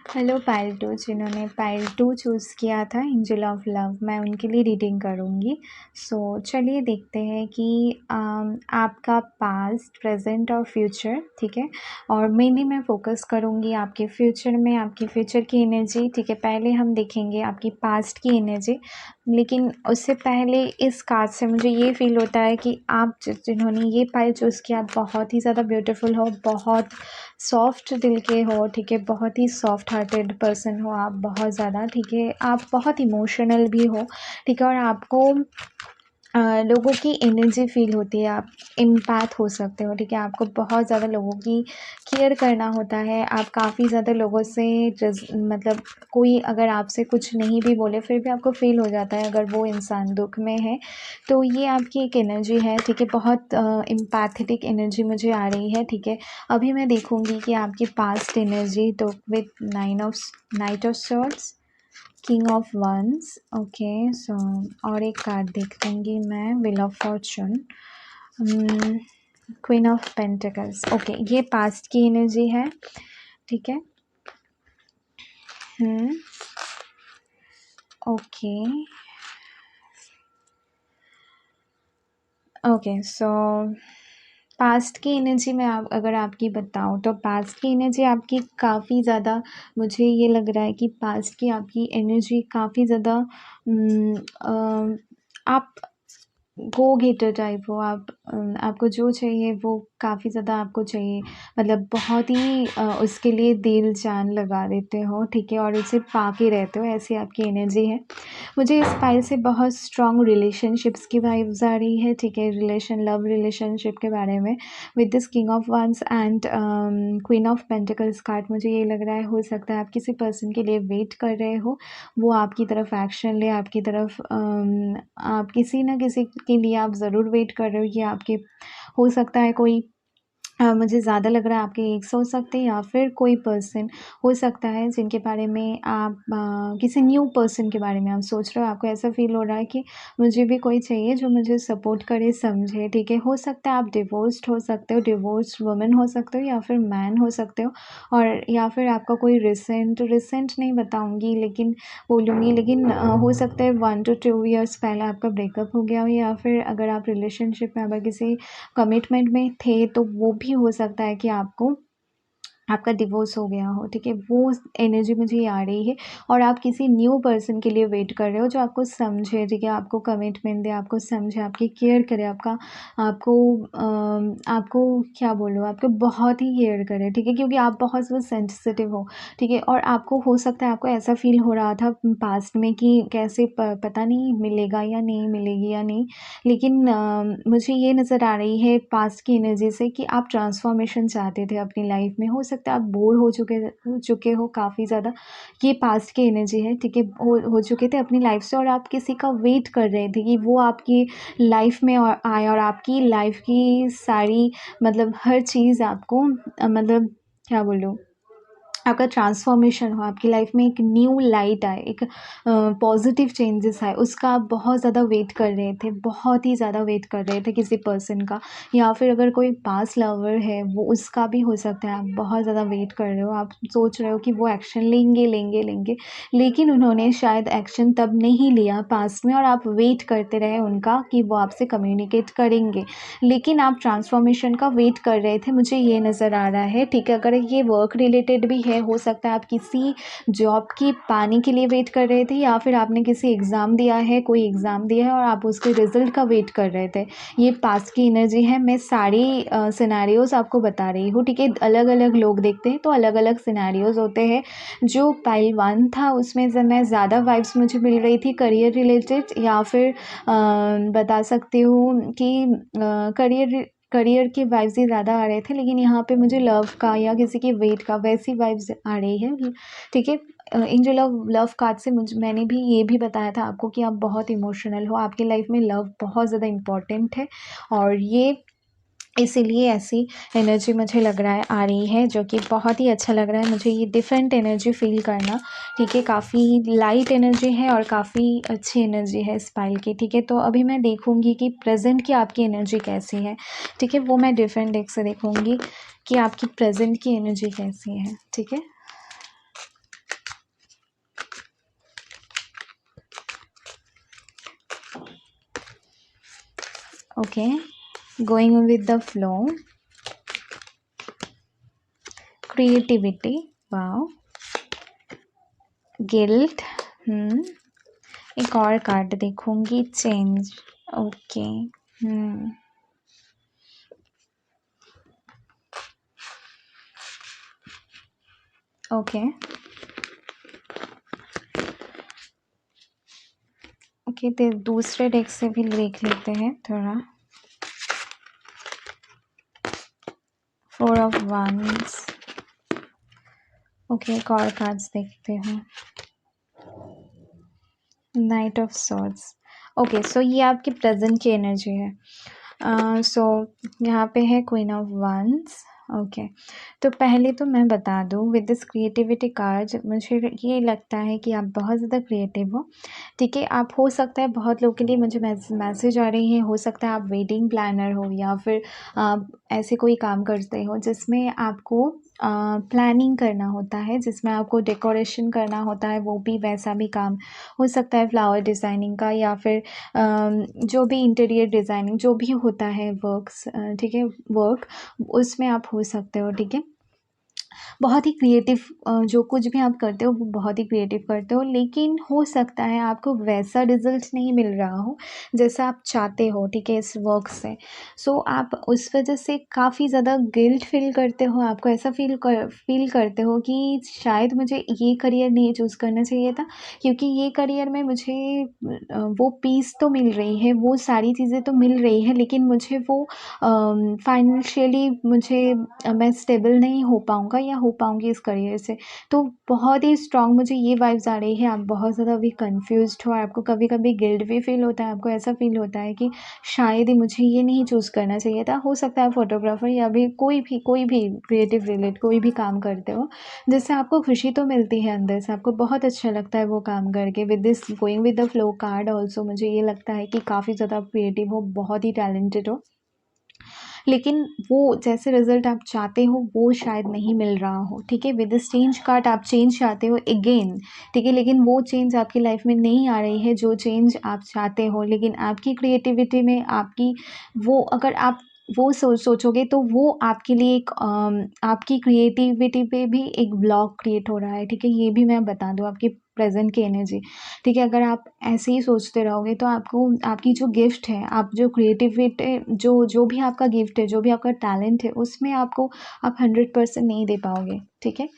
Hello pile 2, जिन्होंने पाइल 2 चूज़ किया था एंजल ऑफ लव, मैं उनके लिए रीडिंग करूँगी। सो चलिए देखते हैं कि आपका पास्ट, प्रेजेंट और फ्यूचर, ठीक है? और मेनली मैं फ़ोकस करूँगी आपके फ्यूचर में, आपकी फ्यूचर की एनर्जी, ठीक है? पहले हम देखेंगे आपकी पास्ट की एनर्जी, लेकिन उससे पहले इस कार्ड से मुझे ये फ़ील होता है कि आप जिन्होंने ये पाइल चूज़ किया बहुत ही ज़्यादा ब्यूटीफुल हो, बहुत सॉफ्ट दिल के हो, ठीक है? बहुत ही सॉफ्ट हार्टेड पर्सन हो आप बहुत ज़्यादा, ठीक है? आप बहुत इमोशनल भी हो, ठीक है? और आपको लोगों की एनर्जी फ़ील होती है, आप एम्पैथ हो सकते हो, ठीक है? आपको बहुत ज़्यादा लोगों की केयर करना होता है, आप काफ़ी ज़्यादा लोगों से मतलब कोई अगर आपसे कुछ नहीं भी बोले फिर भी आपको फ़ील हो जाता है अगर वो इंसान दुःख में है, तो ये आपकी एक एनर्जी है, ठीक है? बहुत एम्पैथेटिक एनर्जी मुझे आ रही है, ठीक है? अभी मैं देखूँगी कि आपकी पास्ट एनर्जी तो with knight of swords, king of wands, okay. So और एक कार्ड देख लूँगी मैं, wheel of fortune, queen of pentacles, okay. ये पास्ट की एनर्जी है, ठीक है? Okay, okay. सो पास्ट की एनर्जी में अगर आपकी बताऊँ तो पास्ट की एनर्जी आपकी काफ़ी ज़्यादा, मुझे ये लग रहा है कि पास्ट की आपकी एनर्जी काफ़ी ज़्यादा आप गो गेटर टाइप हो आप, आपको जो चाहिए वो काफ़ी ज़्यादा आपको चाहिए, मतलब बहुत ही उसके लिए दिल जान लगा देते हो, ठीक है? और उसे पा के रहते हो, ऐसी आपकी एनर्जी है। मुझे इस फाइल से बहुत स्ट्रॉन्ग रिलेशनशिप्स की वाइब्स आ रही है, ठीक है? लव रिलेशनशिप के बारे में with this king of wands and queen of pentacles card, मुझे ये लग रहा है हो सकता है आप किसी पर्सन के लिए वेट कर रहे हो, वो आपकी तरफ एक्शन ले, आपकी तरफ आप किसी न किसी के लिए आप ज़रूर वेट कर रहे हो, ये आपके हो सकता है कोई मुझे ज़्यादा लग रहा है आपके एक्स हो सकते हैं या फिर कोई पर्सन हो सकता है जिनके बारे में आप किसी न्यू पर्सन के बारे में आप सोच रहे हो। आपको ऐसा फ़ील हो रहा है कि मुझे भी कोई चाहिए जो मुझे सपोर्ट करे, समझे, ठीक है। हो सकता है आप डिवोर्स्ड हो सकते हो, डिवोर्स्ड वुमन हो सकते हो या फिर मैन हो सकते हो, और या फिर आपका कोई रिसेंट नहीं बताऊँगी लेकिन बोलूँगी, लेकिन हो सकता है 1 to 2 ईयर्स पहले आपका ब्रेकअप हो गया हो, या फिर अगर आप रिलेशनशिप में अगर किसी कमिटमेंट में थे तो वो भी हो सकता है कि आपका डिवोर्स हो गया हो, ठीक है। वो एनर्जी मुझे आ रही है और आप किसी न्यू पर्सन के लिए वेट कर रहे हो जो आपको समझे, ठीक है, आपको कमिटमेंट दे, आपको समझे, आपकी केयर करे, आपको आपको क्या बोलूँ, आपको बहुत ही केयर करे, ठीक है, क्योंकि आप बहुत ज़्यादा सेंसिटिव हो, ठीक है। और आपको हो सकता है आपको ऐसा फ़ील हो रहा था पास्ट में कि कैसे पता नहीं मिलेगा या नहीं मिलेगी या नहीं, लेकिन मुझे ये नज़र आ रही है पास्ट की एनर्जी से कि आप ट्रांसफॉर्मेशन चाहते थे अपनी लाइफ में। हो सकता है आप बोर हो चुके हो काफ़ी ज़्यादा, ये पास्ट की एनर्जी है, ठीक है। हो चुके थे अपनी लाइफ से और आप किसी का वेट कर रहे थे कि वो आपकी लाइफ में आए और आपकी लाइफ की सारी मतलब हर चीज़ आपको मतलब क्या बोलूँ, आपका ट्रांसफॉर्मेशन हो, आपकी लाइफ में एक न्यू लाइट आए, एक पॉजिटिव चेंजेस आए, उसका आप बहुत ज़्यादा वेट कर रहे थे, बहुत ही ज़्यादा वेट कर रहे थे किसी पर्सन का, या फिर अगर कोई पास लवर है वो उसका भी हो सकता है आप बहुत ज़्यादा वेट कर रहे हो। आप सोच रहे हो कि वो एक्शन लेंगे लेंगे लेंगे, लेकिन उन्होंने शायद एक्शन तब नहीं लिया पास्ट में और आप वेट करते रहे उनका कि वो आपसे कम्युनिकेट करेंगे, लेकिन आप ट्रांसफॉर्मेशन का वेट कर रहे थे, मुझे ये नज़र आ रहा है, ठीक है। अगर ये वर्क रिलेटेड भी है, हो सकता है आप किसी जॉब की पाने के लिए वेट कर रहे थे, या फिर आपने किसी एग्ज़ाम दिया है, कोई एग्ज़ाम दिया है और आप उसके रिज़ल्ट का वेट कर रहे थे। ये पास्ट की एनर्जी है, मैं सारी सिनेरियोज़ आपको बता रही हूँ, ठीक है। अलग-अलग लोग देखते हैं तो अलग-अलग सिनेरियोज़ होते हैं। जो पाइल 1 था उसमें से मैं ज़्यादा वाइब्स मुझे मिल रही थी करियर रिलेटेड, या फिर बता सकती हूँ कि करियर के वाइब्स ही ज़्यादा आ रहे थे, लेकिन यहाँ पे मुझे लव का या किसी के वेट का वैसी वाइब्स आ रही है, ठीक है। एंजल लव कार्ड से मैंने भी ये भी बताया था आपको कि आप बहुत इमोशनल हो, आपकी लाइफ में लव बहुत ज़्यादा इम्पोर्टेंट है, और ये इसीलिए ऐसी एनर्जी मुझे लग रहा है आ रही है, जो कि बहुत ही अच्छा लग रहा है मुझे ये डिफरेंट एनर्जी फ़ील करना, ठीक है। काफ़ी लाइट एनर्जी है और काफ़ी अच्छी एनर्जी है स्पाइल की, ठीक है। तो अभी मैं देखूँगी कि प्रेजेंट की आपकी एनर्जी कैसी है, ठीक है। वो मैं डिफरेंट डेक से देखूँगी कि आपकी प्रेजेंट की एनर्जी कैसी है, ठीक है। Okay, going with the flow, creativity, wow, guilt, एक और कार्ड देखूंगी, चेंज, ओके, ओके ओके, तो दूसरे डेक से भी देख लेते हैं थोड़ा। 4 of Wands, ओके, एक और कार्ड्स देखते हैं। Night of swords, okay, so ये आपकी प्रेजेंट की एनर्जी है। सो यहाँ पे है क्वीन ऑफ वांड्स, ओके। तो पहले तो मैं बता दूँ विद दिस क्रिएटिविटी कार्ड मुझे ये लगता है कि आप बहुत ज़्यादा क्रिएटिव हो, ठीक है। आप हो सकता है बहुत लोगों के लिए मुझे मैसेज आ रही है, हो सकता है आप वेडिंग प्लानर हो या फिर आप ऐसे कोई काम करते हो जिसमें आपको प्लानिंग करना होता है, जिसमें आपको डेकोरेशन करना होता है, वो भी वैसा भी काम हो सकता है, फ्लावर डिज़ाइनिंग का या फिर जो भी इंटीरियर डिज़ाइनिंग जो भी होता है वर्क्स, ठीक है, वर्क उसमें आप हो सकते हो, ठीक है। बहुत ही क्रिएटिव जो कुछ भी आप करते हो वो बहुत ही क्रिएटिव करते हो, लेकिन हो सकता है आपको वैसा रिजल्ट नहीं मिल रहा हो जैसा आप चाहते हो, ठीक है, इस वर्क से। सो आप उस वजह से काफ़ी ज़्यादा गिल्ट फील करते हो, आपको ऐसा फील करते हो कि शायद मुझे ये करियर नहीं चूज़ करना चाहिए था, क्योंकि ये करियर में मुझे वो पीस तो मिल रही है, वो सारी चीज़ें तो मिल रही है, लेकिन मुझे वो फाइनेंशियली मुझे मैं स्टेबल नहीं हो पाऊँगा या हो पाऊँगी इस करियर से। तो बहुत ही स्ट्रॉन्ग मुझे ये वाइब्स आ रही है, आप बहुत ज़्यादा अभी कन्फ्यूज़्ड हो, आपको कभी-कभी गिल्ट भी फ़ील होता है, आपको ऐसा फ़ील होता है कि शायद ही मुझे ये नहीं चूज़ करना चाहिए था। हो सकता है फ़ोटोग्राफ़र या भी कोई भी क्रिएटिव रिलेट कोई भी काम करते हो, जिससे आपको खुशी तो मिलती है अंदर से, आपको बहुत अच्छा लगता है वो काम करके। With this going with the flow card also मुझे ये लगता है कि काफ़ी ज़्यादा आप क्रिएटिव हो, बहुत ही टैलेंटेड हो। लेकिन वो जैसे रिज़ल्ट आप चाहते हो वो शायद नहीं मिल रहा हो, ठीक है? विद दिस चेंज कार्ड आप चेंज चाहते हो अगेन, ठीक है? लेकिन वो चेंज आपकी लाइफ़ में नहीं आ रही है जो चेंज आप चाहते हो, लेकिन आपकी क्रिएटिविटी में आपकी वो अगर आप वो सोचोगे तो वो आपके लिए एक आपकी क्रिएटिविटी पे भी एक ब्लॉक क्रिएट हो रहा है, ठीक है? ये भी मैं बता दूँ आपकी प्रेज़ेंट की एनर्जी, ठीक है? अगर आप ऐसे ही सोचते रहोगे तो आपको आपकी जो गिफ्ट है, आप जो क्रिएटिविटी जो भी आपका गिफ्ट है, जो भी आपका टैलेंट है, उसमें आपको आप 100% नहीं दे पाओगे, ठीक है?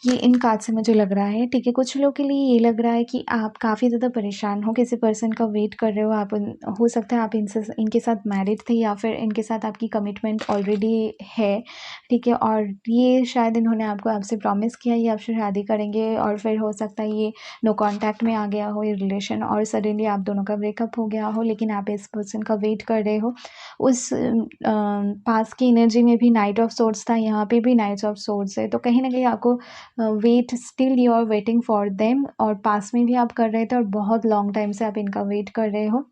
ये इन कार्ड से मुझे लग रहा है, ठीक है? कुछ लोगों के लिए ये लग रहा है कि आप काफ़ी ज़्यादा परेशान हो, किसी पर्सन का वेट कर रहे हो, आप उन हो सकता है आप इनके साथ मैरिड थे या फिर इनके साथ आपकी कमिटमेंट ऑलरेडी है, ठीक है? और ये शायद इन्होंने आपसे प्रॉमिस किया ये आपसे शादी करेंगे और फिर हो सकता है ये नो कॉन्टैक्ट में आ गया हो ये रिलेशन और सडनली आप दोनों का ब्रेकअप हो गया हो, लेकिन आप इस पर्सन का वेट कर रहे हो। उस पास्ट की एनर्जी में भी नाइट ऑफ सोर्ड्स था, यहाँ पे भी नाइट ऑफ सोर्ड्स है, तो कहीं न कहीं आपको wait still you are waiting for them और पास में भी आप कर रहे थे और बहुत लॉन्ग टाइम से आप इनका वेट कर रहे हो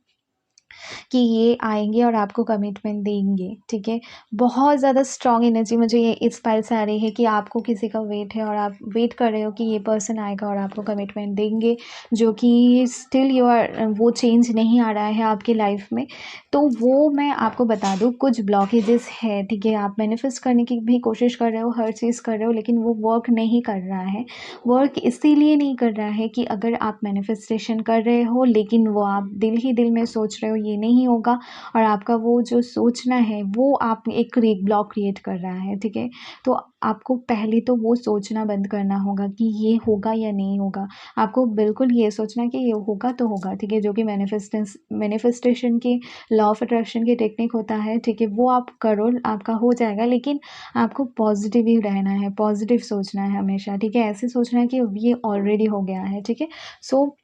कि ये आएँगे और आपको कमिटमेंट देंगे, ठीक है? बहुत ज़्यादा स्ट्रॉन्ग एनर्जी मुझे ये इस फाइल से आ रही है कि आपको किसी का वेट है और आप वेट कर रहे हो कि ये पर्सन आएगा और आपको कमिटमेंट देंगे, जो कि स्टिल यू आर वो चेंज नहीं आ रहा है आपकी लाइफ़ में। तो वो मैं आपको बता दूँ कुछ ब्लॉकेजेस है, ठीक है? आप मैनिफेस्ट करने की भी कोशिश कर रहे हो, हर चीज़ कर रहे हो लेकिन वो वर्क नहीं कर रहा है। वर्क इसीलिए नहीं कर रहा है कि अगर आप मैनिफेस्टेशन कर रहे हो लेकिन वो आप दिल ही दिल में सोच रहे हो ये नहीं होगा और आपका वो जो सोचना है वो आप एक ब्लॉक क्रिएट कर रहा है, ठीक है? तो आपको पहले तो वो सोचना बंद करना होगा कि ये होगा या नहीं होगा। आपको बिल्कुल ये सोचना है कि ये होगा तो होगा, ठीक है? जो कि मैनिफेस्टेशन की लॉ ऑफ अट्रैक्शन की टेक्निक होता है, ठीक है? वो आप करो, आपका हो जाएगा लेकिन आपको पॉज़िटिव ही रहना है, पॉज़िटिव सोचना है हमेशा, ठीक है? ऐसे सोचना है कि ये ऑलरेडी हो गया है, ठीक है? सो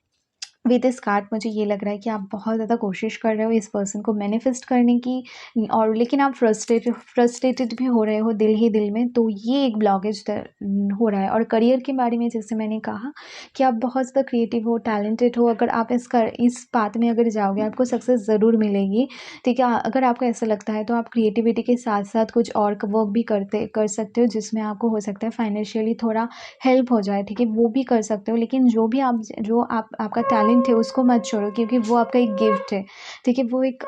विद दिस कार्ड मुझे ये लग रहा है कि आप बहुत ज़्यादा कोशिश कर रहे हो इस पर्सन को मैनिफेस्ट करने की और लेकिन आप फ्रस्ट्रेटेड भी हो रहे हो दिल ही दिल में, तो ये एक ब्लॉकेज हो रहा है। और करियर के बारे में जैसे मैंने कहा कि आप बहुत ज़्यादा क्रिएटिव हो, टैलेंटेड हो, अगर आप इस पाथ में अगर जाओगे आपको सक्सेस ज़रूर मिलेगी, ठीक है? अगर आपको ऐसा लगता है तो आप क्रिएटिविटी के साथ-साथ कुछ और वर्क भी कर सकते हो जिसमें आपको हो सकता है फाइनेंशियली थोड़ा हेल्प हो जाए, ठीक है? वो भी कर सकते हो लेकिन जो आपका टैलेंट है उसको मत छोड़ो क्योंकि वो आपका एक गिफ्ट है, ठीक है? वो एक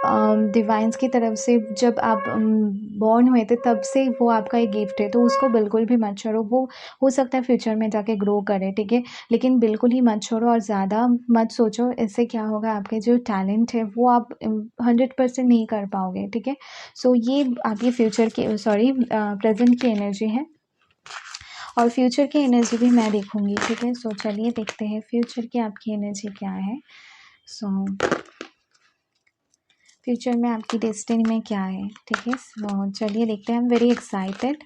डिवाइन्स की तरफ से जब आप बॉर्न हुए थे तब से वो आपका एक गिफ्ट है, तो उसको बिल्कुल भी मत छोड़ो। वो हो सकता है फ्यूचर में जाके ग्रो करे, ठीक है? लेकिन बिल्कुल ही मत छोड़ो और ज़्यादा मत सोचो, इससे क्या होगा आपके जो टैलेंट है वो आप 100% नहीं कर पाओगे, ठीक है? सो ये आपके फ्यूचर की प्रेज़ेंट की एनर्जी है। और फ्यूचर की एनर्जी भी मैं देखूँगी, ठीक है? सो चलिए देखते हैं फ्यूचर की आपकी एनर्जी क्या है। सो फ्यूचर में आपकी डेस्टिनी में क्या है, ठीक है? सो चलिए देखते हैं। आई एम वेरी एक्साइटेड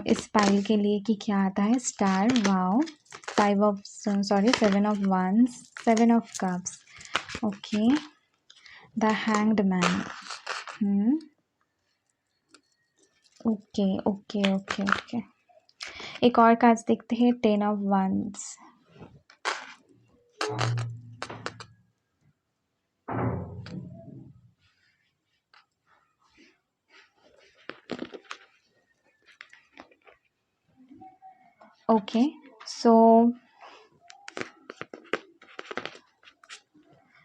इस पाइल के लिए कि क्या आता है। Star, wow, 7 of wands, 7 of cups, okay, the hanged man, okay okay okay okay. एक और कार्ड्स देखते हैं। 10 ऑफ वंस, ओके। सो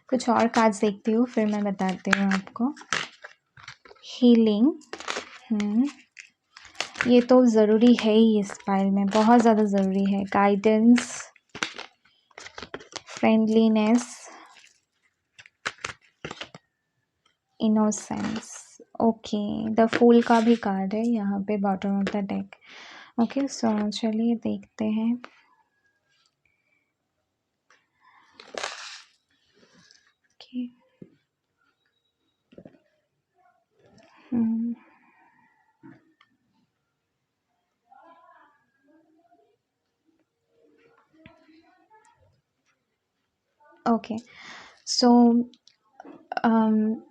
कुछ और कार्ड्स देखती हूँ फिर मैं बताती हूँ आपको। हीलिंग, ये तो ज़रूरी है ही इस फाइल में, बहुत ज़्यादा ज़रूरी है। Guidance, friendliness, innocence, okay. The fool का भी कार्ड है यहाँ पे bottom of the deck. Okay, so चलिए देखते हैं। Okay, okay, so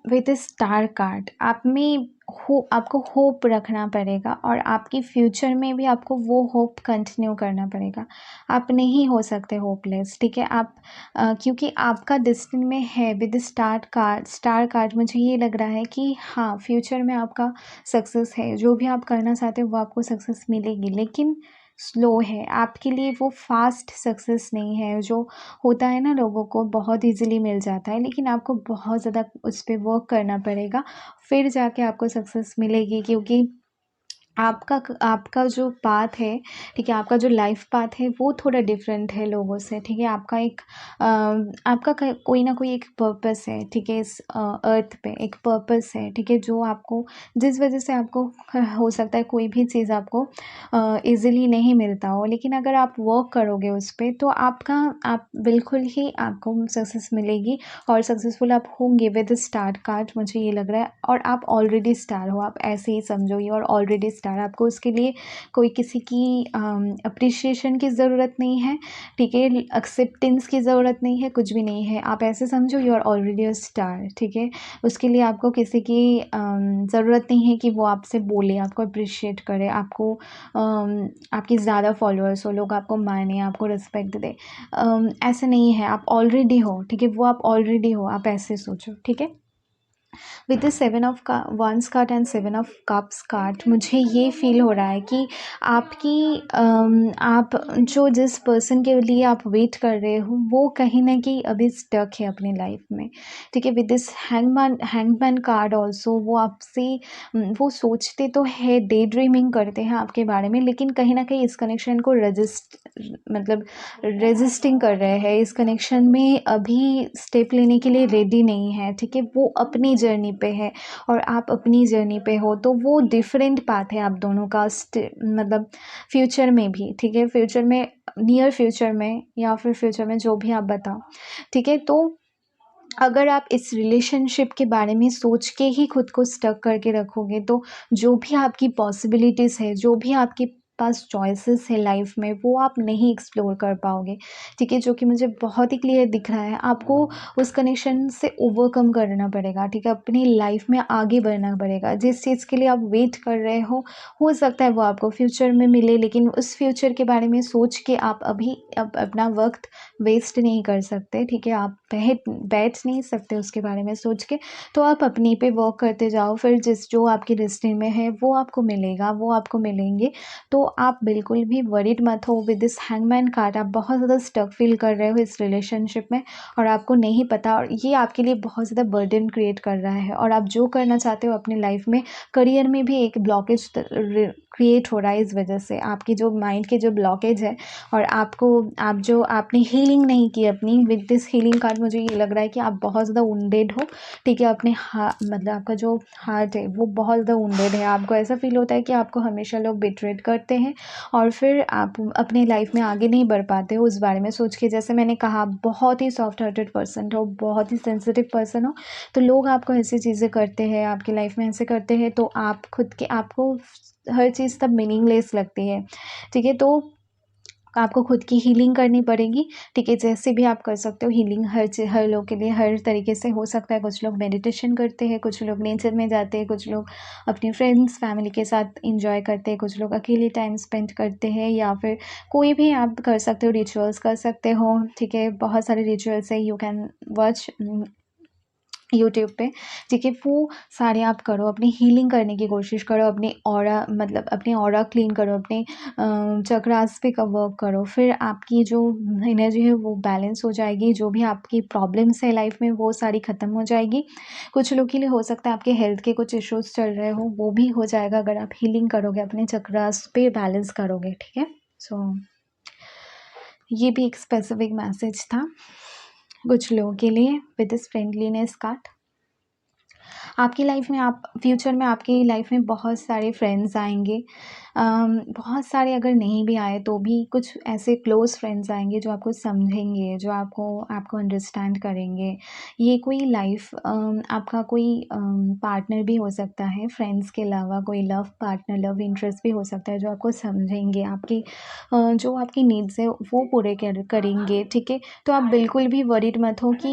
with star card आप में आपको होप रखना पड़ेगा और आपकी फ्यूचर में भी आपको वो होप कंटिन्यू करना पड़ेगा। आप नहीं हो सकते होपलेस, ठीक है? आप क्योंकि आपका डेस्टिनी में है विद स्टार कार्ड मुझे ये लग रहा है कि हाँ, फ्यूचर में आपका सक्सेस है। जो भी आप करना चाहते हो वो आपको सक्सेस मिलेगी, लेकिन स्लो है। आपके लिए वो फास्ट सक्सेस नहीं है जो होता है ना, लोगों को बहुत ईज़िली मिल जाता है, लेकिन आपको बहुत ज़्यादा उस पे वर्क करना पड़ेगा, फिर जाके आपको सक्सेस मिलेगी। क्योंकि आपका जो पाथ है, ठीक है, आपका जो लाइफ पाथ है वो थोड़ा डिफरेंट है लोगों से, ठीक है? आपका एक आपका कोई ना कोई एक पर्पस है, ठीक है? इस अर्थ पे एक पर्पस है, ठीक है? जो आपको, जिस वजह से आपको हो सकता है कोई भी चीज़ आपको इजीली नहीं मिलता हो, लेकिन अगर आप वर्क करोगे उस पे तो आप बिल्कुल ही आपको सक्सेस मिलेगी और सक्सेसफुल आप होंगे विद स्टार कार्ड, मुझे ये लग रहा है। और आप ऑलरेडी स्टार हो, आप ऐसे ही समझो, यू आर ऑलरेडी स्टार। आपको उसके लिए कोई किसी की अप्रिशिएशन की ज़रूरत नहीं है, ठीक है? एक्सेप्टेंस की ज़रूरत नहीं है, कुछ भी नहीं है। आप ऐसे समझो you are already a star, ठीक है? उसके लिए आपको किसी की ज़रूरत नहीं है कि वो आपसे बोले, आपको अप्रिशिएट करे, आपको आपकी ज़्यादा फॉलोअर्स हो, लोग आपको माने, आपको रिस्पेक्ट दे। ऐसे नहीं है, आप ऑलरेडी हो, ठीक है? वो आप ऑलरेडी हो, आप ऐसे सोचो, ठीक है? With the seven of wands card and seven of cups card मुझे ये फील हो रहा है कि आप जो जिस पर्सन के लिए आप वेट कर रहे हो वो कहीं ना कहीं अभी स्टक है अपनी लाइफ में, ठीक है? With this hangman card also वो आपसे वो सोचते तो है, डे ड्रीमिंग करते हैं आपके बारे में, लेकिन कहीं ना कहीं इस कनेक्शन को मतलब रेजिस्टिंग कर रहे हैं, इस कनेक्शन में अभी स्टेप लेने के लिए रेडी नहीं है, ठीक है? वो अपनी जर्नी पे है और आप अपनी जर्नी पे हो, तो वो डिफरेंट पाथ है आप दोनों का, मतलब फ्यूचर में भी, ठीक है? फ्यूचर में, नियर फ्यूचर में या फिर फ्यूचर में, जो भी आप बताओ, ठीक है? तो अगर आप इस रिलेशनशिप के बारे में सोच के ही खुद को स्टक करके रखोगे तो जो भी आपकी पॉसिबिलिटीज़ है, जो भी आपके पास चॉइसेस है लाइफ में, वो आप नहीं एक्सप्लोर कर पाओगे, ठीक है? जो कि मुझे बहुत ही क्लियर दिख रहा है। आपको उस कनेक्शन से ओवरकम करना पड़ेगा, ठीक है? अपनी लाइफ में आगे बढ़ना पड़ेगा। जिस चीज़ के लिए आप वेट कर रहे हो सकता है वो आपको फ्यूचर में मिले, लेकिन उस फ्यूचर के बारे में सोच के आप अभी अपना वक्त वेस्ट नहीं कर सकते, ठीक है? आप बैठ नहीं सकते उसके बारे में सोच के, तो आप अपनी पे वर्क करते जाओ, फिर जो आपकी डेस्टिनी में है वो आपको मिलेगा, वो आपको मिलेंगे। तो आप बिल्कुल भी वरीड मत हो विद दिस हैंगमैन कार्ड। आप बहुत ज़्यादा स्टक फील कर रहे हो इस रिलेशनशिप में और आपको नहीं पता, और ये आपके लिए बहुत ज़्यादा बर्डन क्रिएट कर रहा है, और आप जो करना चाहते हो अपनी लाइफ में, करियर में भी एक ब्लॉकेज क्रिएट हो रहा है इस वजह से। आपकी जो माइंड के जो ब्लॉकेज है, और आपने हीलिंग नहीं की अपनी, विद दिस हीलिंग कार्ड मुझे ये लग रहा है कि आप बहुत ज़्यादा वुंडेड हो, ठीक है? अपने मतलब आपका जो हार्ट है वो बहुत ज़्यादा वुंडेड है। आपको ऐसा फील होता है कि आपको हमेशा लोग बिट्रेट करते हैं और फिर आप अपनी लाइफ में आगे नहीं बढ़ पाते हो उस बारे में सोच के। जैसे मैंने कहा, आप बहुत ही सॉफ्ट हार्टेड पर्सन हो, बहुत ही सेंसिटिव पर्सन हो, तो लोग आपको ऐसी चीज़ें करते हैं, आपकी लाइफ में ऐसे करते हैं, तो आप खुद के आपको हर चीज़ तब मीनिंगलेस लगती है, ठीक है? तो आपको खुद की हीलिंग करनी पड़ेगी, ठीक है? जैसे भी आप कर सकते हो हीलिंग, हर लोग के लिए हर तरीके से हो सकता है। कुछ लोग मेडिटेशन करते हैं, कुछ लोग नेचर में जाते हैं, कुछ लोग अपनी फ्रेंड्स फैमिली के साथ इंजॉय करते हैं, कुछ लोग अकेले टाइम स्पेंड करते हैं, या फिर कोई भी आप कर सकते हो, रिचुअल्स कर सकते हो, ठीक है? बहुत सारे रिचुअल्स है, यू कैन वॉच यूट्यूब पे, ठीक है? वो सारे आप करो, अपनी हीलिंग करने की कोशिश करो, अपनी ऑरा मतलब अपनी ऑरा क्लीन करो, अपने चक्रास पे का वर्क करो, फिर आपकी जो एनर्जी है वो बैलेंस हो जाएगी। जो भी आपकी प्रॉब्लम्स है लाइफ में वो सारी ख़त्म हो जाएगी। कुछ लोग के लिए हो सकता है आपके हेल्थ के कुछ इश्यूज़ चल रहे हो, वो भी हो जाएगा अगर आप हीलिंग करोगे, अपने चक्रास पे बैलेंस करोगे, ठीक है? सो ये भी एक स्पेसिफिक मैसेज था कुछ लोगों के लिए विद दिस फ्रेंडलीनेस कार्ड। आपकी लाइफ में, आप फ्यूचर में आपकी लाइफ में बहुत सारे फ्रेंड्स आएंगे, बहुत सारे अगर नहीं भी आए तो भी कुछ ऐसे क्लोज़ फ्रेंड्स आएँगे जो आपको समझेंगे, जो आपको आपको अंडरस्टैंड करेंगे। ये कोई आपका कोई पार्टनर भी हो सकता है, फ्रेंड्स के अलावा कोई लव पार्टनर, लव इंटरेस्ट भी हो सकता है जो आपको समझेंगे, जो आपकी नीड्स है वो पूरे करेंगे, ठीक है? तो आप बिल्कुल भी वरीड मत हो कि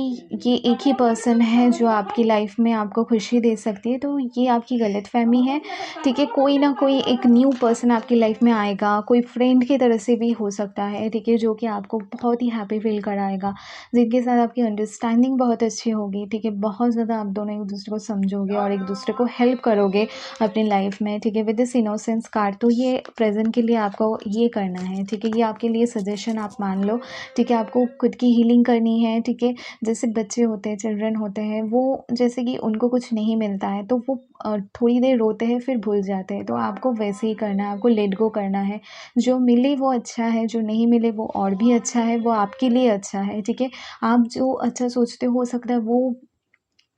ये एक ही पर्सन है जो आपकी लाइफ में आपको खुशी दे सकती है, तो ये आपकी गलतफ़हमी है, ठीक है? कोई ना कोई एक न्यू पर्सन आपकी लाइफ में आएगा, कोई फ्रेंड की तरह से भी हो सकता है, ठीक है? जो कि आपको बहुत ही हैप्पी फ़ील कराएगा, जिनके साथ आपकी अंडरस्टैंडिंग बहुत अच्छी होगी, ठीक है? बहुत ज़्यादा आप दोनों एक-दूसरे को समझोगे और एक-दूसरे को हेल्प करोगे अपनी लाइफ में, ठीक है? विद दिस इनोसेंस कार्ड तो ये प्रेज़ेंट के लिए आपको ये करना है, ठीक है? ये आपके लिए सजेशन आप मान लो, ठीक है? आपको खुद की हीलिंग करनी है, ठीक है? जैसे बच्चे होते हैं, चिल्ड्रन होते हैं, वो जैसे कि उनको कुछ नहीं मिलता है तो वो थोड़ी देर रोते हैं फिर भूल जाते हैं, तो आपको वैसे ही करना है, आपको लेट गो करना है। जो मिले वो अच्छा है, जो नहीं मिले वो और भी अच्छा है, वो आपके लिए अच्छा है, ठीक है? आप जो अच्छा सोचते हो सकता है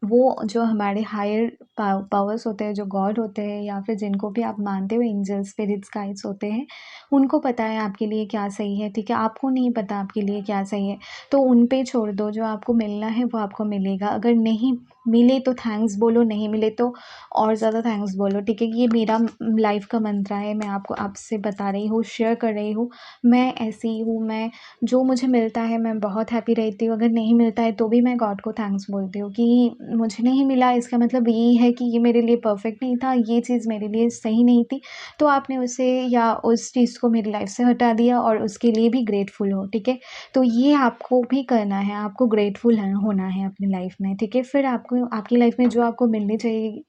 वो जो हमारे हायर पावर्स होते हैं, जो गॉड होते हैं या फिर जिनको भी आप मानते हो एंजल्स, स्पिरिट्स, गाइड्स होते हैं, उनको पता है आपके लिए क्या सही है, ठीक है? आपको नहीं पता आपके लिए क्या सही है, तो उन पे छोड़ दो, जो आपको मिलना है वो आपको मिलेगा। अगर नहीं मिले तो थैंक्स बोलो, नहीं मिले तो और ज़्यादा थैंक्स बोलो, ठीक है? ये मेरा लाइफ़ का मंत्र है, मैं आपको आपसे बता रही हूँ, शेयर कर रही हूँ। मैं ऐसी ही हूँ, मैं जो मुझे मिलता है मैं बहुत हैप्पी रहती हूँ, अगर नहीं मिलता है तो भी मैं गॉड को थैंक्स बोलती हूँ कि मुझे नहीं मिला, इसका मतलब ये है कि ये मेरे लिए परफेक्ट नहीं था, ये चीज़ मेरे लिए सही नहीं थी, तो आपने उसे या उस चीज़ को मेरी लाइफ से हटा दिया और उसके लिए भी ग्रेटफुल हो, ठीक है? तो ये आपको भी करना है, आपको ग्रेटफुल होना है अपनी लाइफ में, ठीक है? फिर आपको आपकी लाइफ में जो आपको मिलनी चाहिए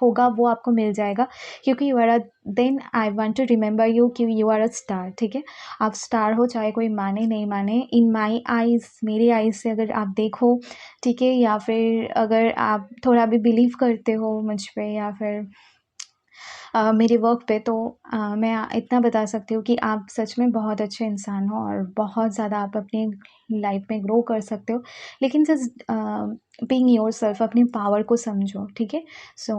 होगा वो आपको मिल जाएगा, क्योंकि you are a then I want to remember you कि यू आर अ स्टार, ठीक है? आप स्टार हो, चाहे कोई माने नहीं माने। इन माई आइज़, मेरी आइज़ से अगर आप देखो, ठीक है? या फिर अगर आप थोड़ा भी बिलीव करते हो मुझ पे या फिर मेरे वर्क पे, तो मैं इतना बता सकती हूँ कि आप सच में बहुत अच्छे इंसान हो और बहुत ज़्यादा आप अपनी लाइफ में ग्रो कर सकते हो। लेकिन जस्ट बीइंग योरसेल्फ, अपनी पावर को समझो, ठीक है? सो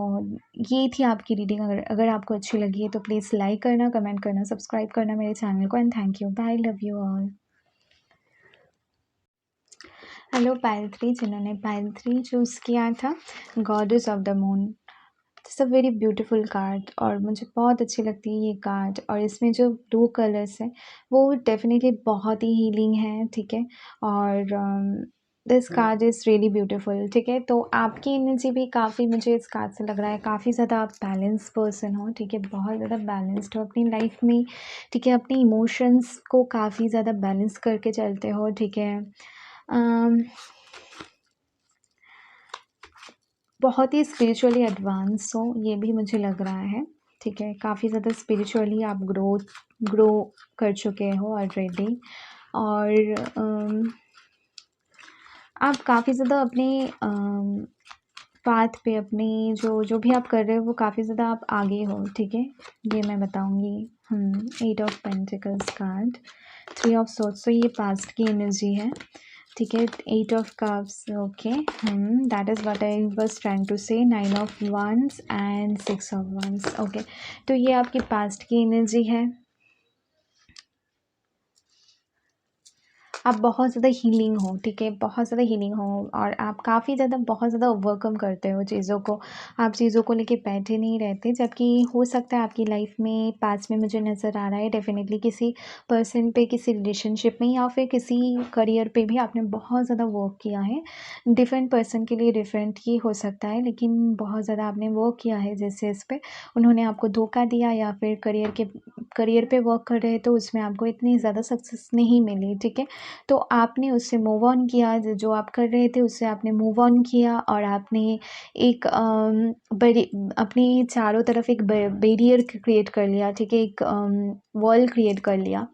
ये थी आपकी रीडिंग। अगर अगर आपको अच्छी लगी है तो प्लीज़ लाइक करना, कमेंट करना, सब्सक्राइब करना मेरे चैनल को and thank you. Bye, love you all. Hello pile 3, जिन्होंने पायल 3 चूज़ किया था, goddess of the moon. It's a very beautiful card और मुझे बहुत अच्छी लगती है ये कार्ड, और इसमें जो ब्लू कलर्स है वो डेफिनेटली बहुत ही हीलिंग है, ठीक है? और this card is really beautiful, ठीक है? तो आपकी एनर्जी भी काफ़ी, मुझे इस कार्ड से लग रहा है काफ़ी ज़्यादा आप बैलेंस पर्सन हो, ठीक है? बहुत ज़्यादा बैलेंस्ड हो अपनी लाइफ में, ठीक है? अपनी इमोशंस को काफ़ी ज़्यादा बैलेंस करके चलते हो, ठीक है? अम, बहुत ही स्पिरिचुअली एडवांस हो, ये भी मुझे लग रहा है, ठीक है? काफ़ी ज़्यादा स्पिरिचुअली आप ग्रो कर चुके हो ऑलरेडी, और आप काफ़ी ज़्यादा अपने पाथ पे, अपनी जो भी आप कर रहे हो वो काफ़ी ज़्यादा आप आगे हो, ठीक है? ये मैं बताऊँगी। 8 of pentacles card, 3 of swords, तो ये पास्ट की एनर्जी है, ठीक है? 8 of cups, okay, that is what I was trying to say. 9 of wands and 6 of wands, ओके। तो ये आपकी पास्ट की एनर्जी है। आप बहुत ज़्यादा हीलिंग हो, ठीक है? बहुत ज़्यादा हीलिंग हो और आप काफ़ी ज़्यादा बहुत ज़्यादा ओवरकम करते हो चीज़ों को। आप चीज़ों को लेके बैठे नहीं रहते, जबकि हो सकता है आपकी लाइफ में पास्ट में मुझे नज़र आ रहा है डेफ़िनेटली किसी पर्सन पे, किसी रिलेशनशिप में या फिर किसी करियर पे भी आपने बहुत ज़्यादा वर्क किया है। डिफरेंट पर्सन के लिए डिफरेंट ही हो सकता है, लेकिन बहुत ज़्यादा आपने वर्क किया है जैसे इस पे। उन्होंने आपको धोखा दिया या फिर करियर पे वर्क कर रहे तो उसमें आपको इतनी ज़्यादा सक्सेस नहीं मिली, ठीक है? तो आपने उससे मूव ऑन किया, जो आप कर रहे थे उससे आपने मूव ऑन किया, और आपने एक बड़ी अपने चारों तरफ एक बैरियर क्रिएट कर लिया, ठीक है? एक वॉल क्रिएट कर लिया।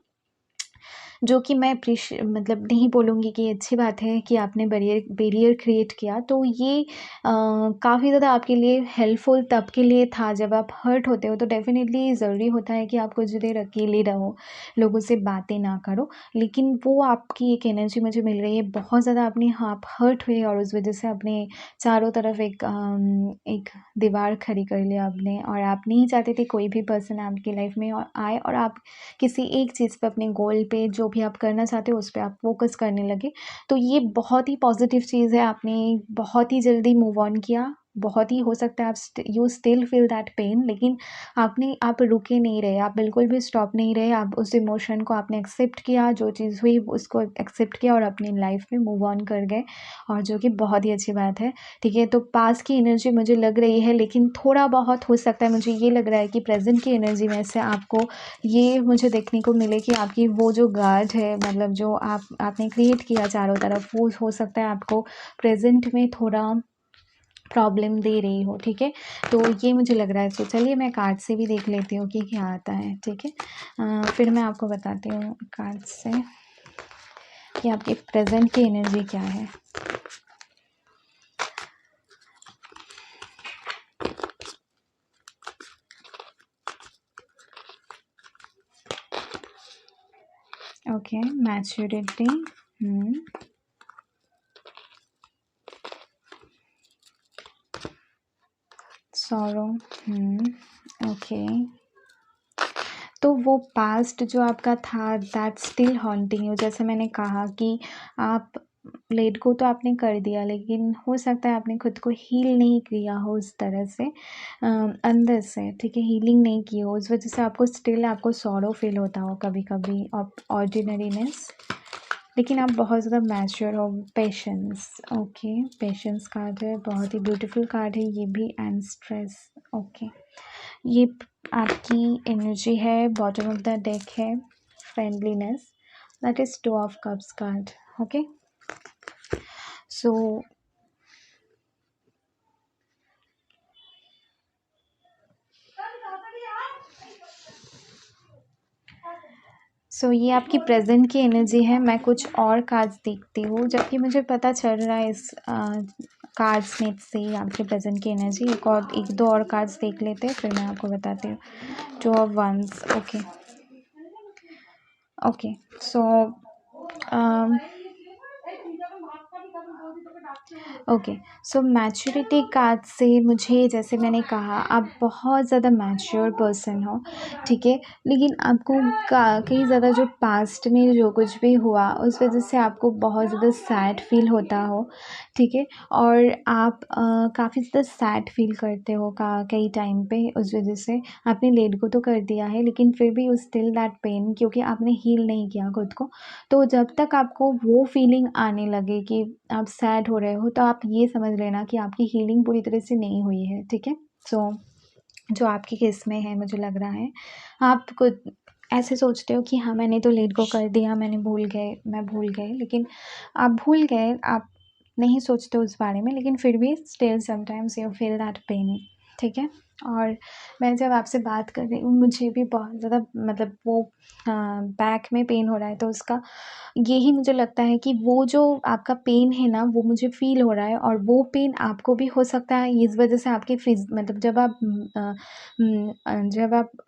जो कि मैं मतलब नहीं बोलूँगी कि अच्छी बात है कि आपने बैरियर बैरियर क्रिएट किया। तो ये काफ़ी ज़्यादा आपके लिए हेल्पफुल तब के लिए था जब आप हर्ट होते हो, तो डेफ़िनेटली ज़रूरी होता है कि आप कुछ देर अकेले रहो, लोगों से बातें ना करो। लेकिन वो आपकी एक एनर्जी मुझे मिल रही है, बहुत ज़्यादा अपने आप हर्ट हुए और उस वज़ह से अपने चारों तरफ एक दीवार खड़ी कर लिया आपने, और आप नहीं चाहते थे कोई भी पर्सन आपकी लाइफ़ में आए और आप किसी एक चीज़ पे, अपने गोल पे, जो भी आप करना चाहते हो उस पे आप फ़ोकस करने लगे। तो ये बहुत ही पॉज़िटिव चीज़ है, आपने बहुत ही जल्दी मूव ऑन किया। बहुत ही हो सकता है आप you still feel that pain, लेकिन आप रुके नहीं रहे, आप बिल्कुल भी स्टॉप नहीं रहे, आप उस इमोशन को आपने एक्सेप्ट किया, जो चीज़ हुई उसको एक्सेप्ट किया और अपनी लाइफ़ में मूव ऑन कर गए, और जो कि बहुत ही अच्छी बात है, ठीक है? तो पास्ट की एनर्जी मुझे लग रही है, लेकिन थोड़ा-बहुत हो सकता है, मुझे ये लग रहा है कि प्रेज़ेंट की एनर्जी में से आपको ये मुझे देखने को मिले कि आपकी वो जो गार्ड है, मतलब जो आपने क्रिएट किया चारों तरफ, वो हो सकता है आपको प्रेज़ेंट में थोड़ा प्रॉब्लम दे रही हो, ठीक है? तो ये मुझे लग रहा है। तो चलिए मैं कार्ड से भी देख लेती हूँ कि क्या आता है, ठीक है? फिर मैं आपको बताती हूँ कार्ड से कि आपकी प्रेज़ेंट की एनर्जी क्या है। Okay, maturity, sorrow, okay. तो वो पास्ट जो आपका था, दैट स्टिल हॉन्टिंग यू, जैसे मैंने कहा कि आप लेट गो तो आपने कर दिया, लेकिन हो सकता है आपने खुद को हील नहीं किया हो उस तरह से, अंदर से, ठीक है? हीलिंग नहीं की हो, उस वजह से आपको स्टिल आपको सॉरो फील होता हो कभी कभी, और ऑर्डिनरीनेस। लेकिन आप बहुत ज़्यादा मैच्योर हो, पेशेंस, ओके। पेशेंस कार्ड है, बहुत ही ब्यूटीफुल कार्ड है ये भी, एंड स्ट्रेस, ओके। ये आपकी एनर्जी है, बॉटम ऑफ द डेक है, friendliness, that is two of cups card, okay. So ये आपकी प्रेजेंट की एनर्जी है। मैं कुछ और कार्ड्स देखती हूँ, जबकि मुझे पता चल रहा है इस कार्ड्स में से आपके प्रेजेंट की एनर्जी। एक दो और कार्ड्स देख लेते हैं, फिर मैं आपको बताती हूँ। Two of wands, okay okay. So okay, so maturity card से मुझे, जैसे मैंने कहा, आप बहुत ज़्यादा मैच्योर पर्सन हो, ठीक है? लेकिन आपको कई ज़्यादा जो पास्ट में जो कुछ भी हुआ, उस वजह से आपको बहुत ज़्यादा सैड फील होता हो, ठीक है? और आप काफ़ी ज़्यादा सैड फील करते हो कई टाइम पे, उस वजह से आपने लेट गो तो कर दिया है, लेकिन फिर भी स्टिल दैट पेन, क्योंकि आपने हील नहीं किया खुद को। तो जब तक आपको वो फीलिंग आने लगे कि आप सैड हो रहे हो, तो आप ये समझ लेना कि आपकी हीलिंग पूरी तरह से नहीं हुई है, ठीक है? सो जो आपके केस में है, मुझे लग रहा है आप खुद ऐसे सोचते हो कि हाँ, मैंने तो लेट गो कर दिया, मैं भूल गए, लेकिन आप भूल गए, आप नहीं सोचते उस बारे में, लेकिन फिर भी still sometimes you feel that pain, ठीक है? और मैं जब आपसे बात कर रही हूँ, मुझे भी बहुत ज़्यादा, मतलब वो बैक में पेन हो रहा है, तो उसका यही मुझे लगता है कि वो जो आपका पेन है ना, वो मुझे फ़ील हो रहा है, और वो पेन आपको भी हो सकता है, इस वजह से आपके मतलब जब आप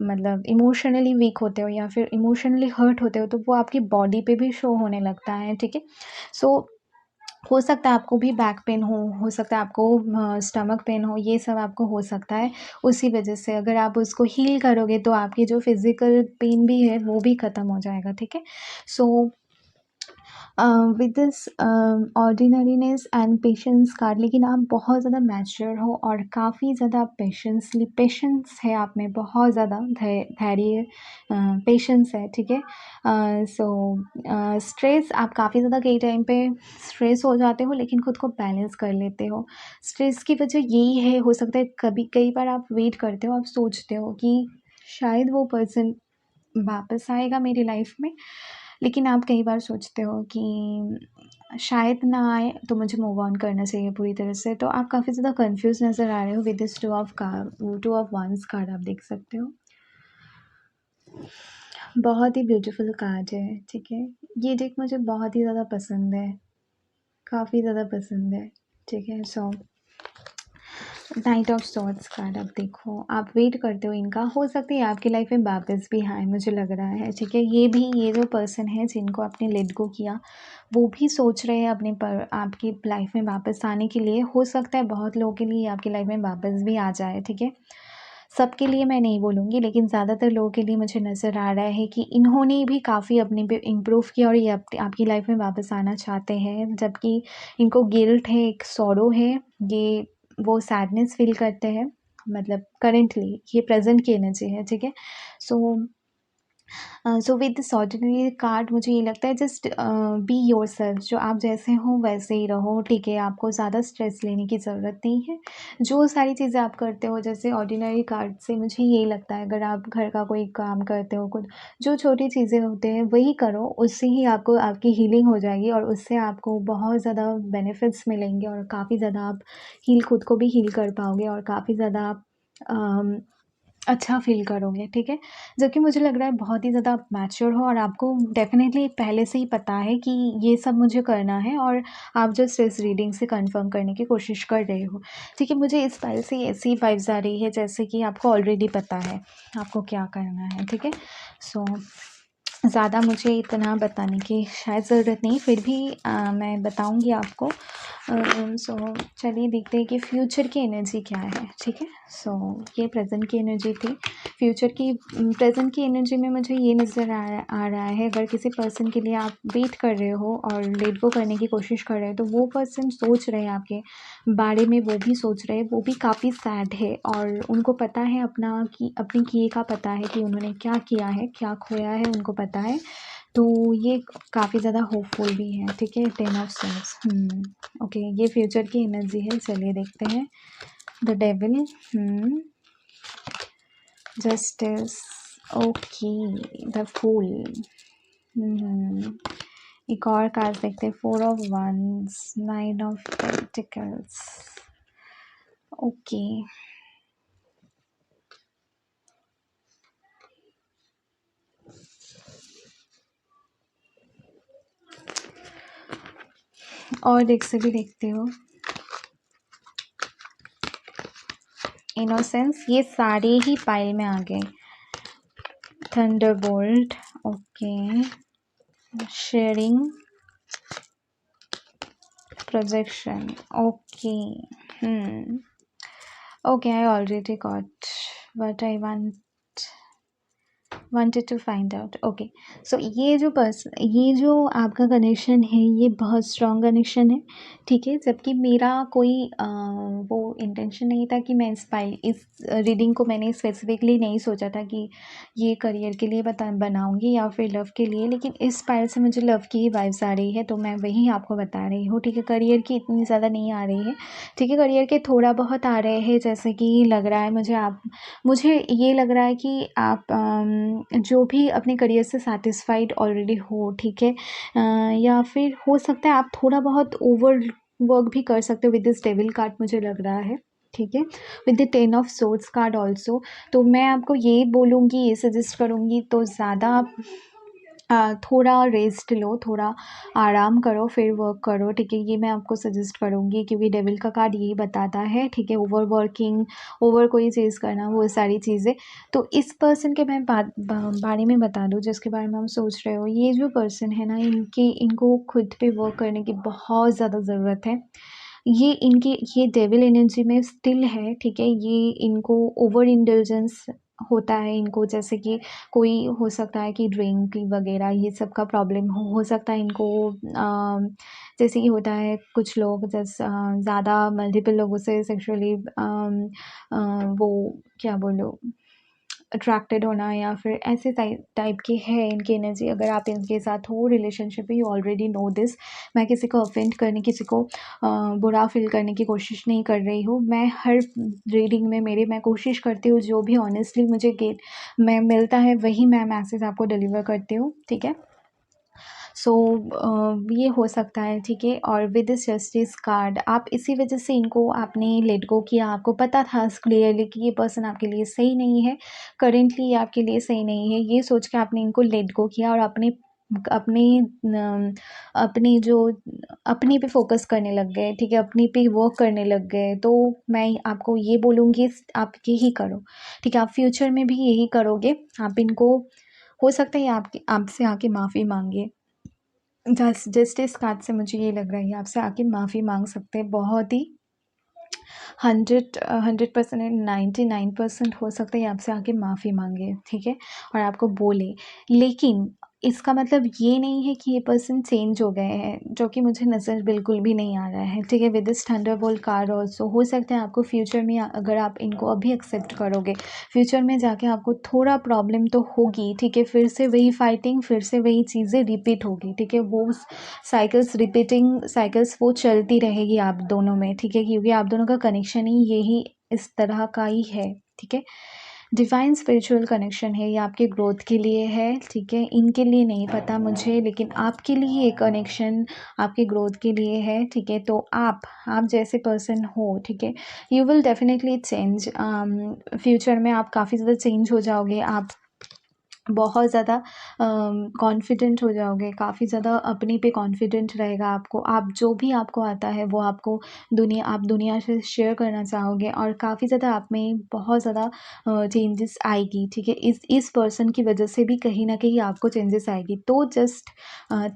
मतलब इमोशनली वीक होते हो या फिर इमोशनली हर्ट होते हो, तो वो आपकी बॉडी पे भी शो होने लगता है, ठीक है? सो हो सकता है आपको भी बैक पेन हो सकता है आपको स्टमक पेन हो, ये सब आपको हो सकता है। उसी वजह से अगर आप उसको हील करोगे, तो आपकी जो फिज़िकल पेन भी है, वो भी ख़त्म हो जाएगा, ठीक है? So with this ordinariness and patience card, लेकिन आप बहुत ज़्यादा मैच्योर हो और काफ़ी ज़्यादा पेशेंस है आप में, बहुत ज़्यादा धैर्य, पेशेंस है, ठीक है? सो स्ट्रेस, आप काफ़ी ज़्यादा कई टाइम पे स्ट्रेस हो जाते हो, लेकिन खुद को बैलेंस कर लेते हो। स्ट्रेस की वजह यही है, हो सकता है कई बार आप वेट करते हो, आप सोचते हो कि शायद वो पर्सन वापस आएगा मेरी लाइफ में, लेकिन आप कई बार सोचते हो कि शायद ना आए, तो मुझे मूव ऑन करना चाहिए पूरी तरह से। तो आप काफ़ी ज़्यादा कंफ्यूज नज़र आ रहे हो with this two of wands card, आप देख सकते हो। बहुत ही ब्यूटीफुल कार्ड है, ठीक है। ये डेक मुझे बहुत ही ज़्यादा पसंद है, काफ़ी ज़्यादा पसंद है, ठीक है। सो नाइट ऑफ सॉर्ड्स कार्ड, अब देखो आप वेट करते हो इनका, हो सकता है आपकी लाइफ में वापस भी आए, मुझे लग रहा है, ठीक है। ये जो पर्सन है जिनको आपने लेट गो किया, वो भी सोच रहे हैं अपने पर आपकी लाइफ में वापस आने के लिए। हो सकता है बहुत लोगों के लिए आपकी लाइफ में वापस भी आ जाए, ठीक है। सबके लिए मैं नहीं बोलूँगी, लेकिन ज़्यादातर लोगों के लिए मुझे नज़र आ रहा है कि इन्होंने भी काफ़ी अपने पे इम्प्रूव किया और ये आपकी लाइफ में वापस आना चाहते हैं। जबकि इनको गिल्ट है, एक सॉरो है, ये वो सैडनेस फील करते हैं, मतलब करेंटली ये प्रेजेंट की एनर्जी है, ठीक है। So so with this ordinary card मुझे ये लगता है जस्ट बी योरसेल्फ, जो आप जैसे हो वैसे ही रहो, ठीक है। आपको ज़्यादा स्ट्रेस लेने की ज़रूरत नहीं है। जो सारी चीज़ें आप करते हो, जैसे ऑर्डिनरी कार्ड से मुझे ये लगता है, अगर आप घर का कोई काम करते हो, कुछ जो छोटी चीज़ें होते हैं वही करो, उससे ही आपको आपकी हीलिंग हो जाएगी और उससे आपको बहुत ज़्यादा बेनिफिट्स मिलेंगे और काफ़ी ज़्यादा आप खुद को भी हील कर पाओगे और काफ़ी ज़्यादा आप अच्छा फ़ील करोगे, ठीक है। जबकि मुझे लग रहा है बहुत ही ज़्यादा आप मैच्योर हो और आपको डेफ़िनेटली पहले से ही पता है कि ये सब मुझे करना है और आप जस्ट इस रीडिंग से कन्फर्म करने की कोशिश कर रहे हो, ठीक है। मुझे इस फाइल से ऐसी वाइब्स आ रही है जैसे कि आपको ऑलरेडी पता है आपको क्या करना है, ठीक है। सो ज़्यादा मुझे इतना बताने की शायद ज़रूरत नहीं, फिर भी मैं बताऊँगी आपको। सो चलिए देखते हैं कि फ्यूचर की एनर्जी क्या है, ठीक है। सो ये प्रेजेंट की एनर्जी थी। फ्यूचर की प्रेजेंट की एनर्जी में मुझे ये नज़र आ रहा है, अगर किसी पर्सन के लिए आप वेट कर रहे हो और लेट गो करने की कोशिश कर रहे हो, तो वो पर्सन सोच रहे हैं आपके बारे में, वो भी सोच रहे हैं, वो भी काफ़ी सैड है और उनको पता है अपने किए का पता है कि उन्होंने क्या किया है, क्या खोया है, उनको पता है। तो ये काफ़ी ज़्यादा होपफुल भी है, ठीक है। 10 ऑफ सॉर्ड्स, ओके, ये फ्यूचर की एनर्जी है। चलिए देखते हैं। The devil, justice, okay, the fool, एक और कार्ड देखते हैं। 4 of wands, 9 of pentacles, okay. और देख से भी देखते हो, इनोसेंस, ये सारे ही पाइल में आ गए। Thunderbolt, okay, sharing, projection, okay. Okay, I already got what I wanted to find out, okay. So ये जो आपका कनेक्शन है, ये बहुत स्ट्रॉन्ग कनेक्शन है, ठीक है। जबकि मेरा कोई वो इंटेंशन नहीं था कि मैं इस रीडिंग को मैंने स्पेसिफिकली नहीं सोचा था कि ये करियर के लिए बनाऊंगी या फिर लव के लिए, लेकिन इस पाइल से मुझे लव की ही वाइब्स आ रही है, तो मैं वही आपको बता रही हूँ, ठीक है। करियर की इतनी ज़्यादा नहीं आ रही है, ठीक है। करियर के थोड़ा बहुत आ रहे हैं, जैसे कि लग रहा है मुझे ये लग रहा है कि आप जो भी अपने करियर से सैटिस्फाइड ऑलरेडी हो, ठीक है। या फिर हो सकता है आप थोड़ा बहुत ओवर वर्क भी कर सकते हो विद दिस डेविल कार्ड, मुझे लग रहा है, ठीक है। With the 10 of swords card also. तो मैं आपको ये बोलूँगी, ये सजेस्ट करूँगी, तो ज़्यादा आप थोड़ा रेस्ट लो, थोड़ा आराम करो, फिर वर्क करो, ठीक है। ये मैं आपको सजेस्ट करूँगी, क्योंकि डेविल का कार्ड यही बताता है, ठीक है। ओवर वर्किंग, ओवर कोई चीज़ करना, वो सारी चीज़ें। तो इस पर्सन के मैं बारे में बता दूँ जिसके बारे में हम सोच रहे हो, ये जो पर्सन है ना, इनको खुद पे वर्क करने की बहुत ज़्यादा ज़रूरत है। ये डेविल एनर्जी में स्टिल है, ठीक है। ये इनको ओवर इंडल्जेंस होता है इनको, जैसे कि कोई हो सकता है कि ड्रिंक वगैरह ये सब का प्रॉब्लम हो सकता है इनको। जैसे कि होता है कुछ लोग जैसे ज़्यादा मल्टीपल लोगों से सेक्सुअली वो क्या बोलो, अट्रैक्टेड होना, या फिर ऐसे टाइप की है इनकी एनर्जी। अगर आप इनके साथ हो रिलेशनशिप में, यू ऑलरेडी नो दिस। मैं किसी को ऑफेंड करने, किसी को बुरा फील करने की कोशिश नहीं कर रही हूँ। मैं हर रीडिंग में मैं कोशिश करती हूँ जो भी ऑनेस्टली मुझे मैं मिलता है वही मैं मैसेज आपको डिलीवर करती हूँ, ठीक है। सो ये हो सकता है, ठीक है। और विद दिस जस्टिस कार्ड आप इसी वजह से इनको आपने लेट गो किया, आपको पता था क्लियरली कि ये पर्सन आपके लिए सही नहीं है, करेंटली ये आपके लिए सही नहीं है, ये सोच के आपने इनको लेट गो किया और अपने अपने अपनी जो अपने पे फोकस करने लग गए, ठीक है, अपनी पे वर्क करने लग गए। तो मैं आपको ये बोलूँगी आप यही करो, ठीक है। आप फ्यूचर में भी यही करोगे, आप इनको हो सकता है ये आपके आपसे आके माफ़ी मांगे। जस्टिस कार्ड से मुझे ये लग रहा है ये आपसे आके माफ़ी मांग सकते हैं, बहुत ही 100% एंड 99% हो सकता है ये आपसे आके माफ़ी मांगे, ठीक है, और आपको बोले। लेकिन इसका मतलब ये नहीं है कि ये पर्सन चेंज हो गए हैं, जो कि मुझे नज़र बिल्कुल भी नहीं आ रहा है, ठीक है। With this Thunderbolt card also हो सकता है आपको फ्यूचर में अगर आप इनको अभी एक्सेप्ट करोगे, फ्यूचर में जाके आपको थोड़ा प्रॉब्लम तो होगी, ठीक है। फिर से वही फाइटिंग, फिर से वही चीज़ें रिपीट होगी, ठीक है। वो साइकिल्स रिपीटिंग साइकिल्स वो चलती रहेगी आप दोनों में, ठीक है, क्योंकि आप दोनों का कनेक्शन ही यही इस तरह का ही है, ठीक है। डिवाइन स्पिरिचुअल कनेक्शन है, ये आपके ग्रोथ के लिए है, ठीक है। इनके लिए नहीं पता मुझे, लेकिन आपके लिए ये कनेक्शन आपके ग्रोथ के लिए है, ठीक है। तो आप जैसे पर्सन हो, ठीक है, you will definitely change. Future में आप काफ़ी ज़्यादा चेंज हो जाओगे, आप बहुत ज़्यादा कॉन्फिडेंट हो जाओगे, काफ़ी ज़्यादा अपने पे कॉन्फिडेंट रहेगा आपको। आप जो भी आपको आता है वो आपको आप दुनिया से शेयर करना चाहोगे और काफ़ी ज़्यादा आप में बहुत ज़्यादा चेंजेस आएगी, ठीक है। इस पर्सन की वजह से भी कहीं न कहीं आपको चेंजेस आएगी। तो जस्ट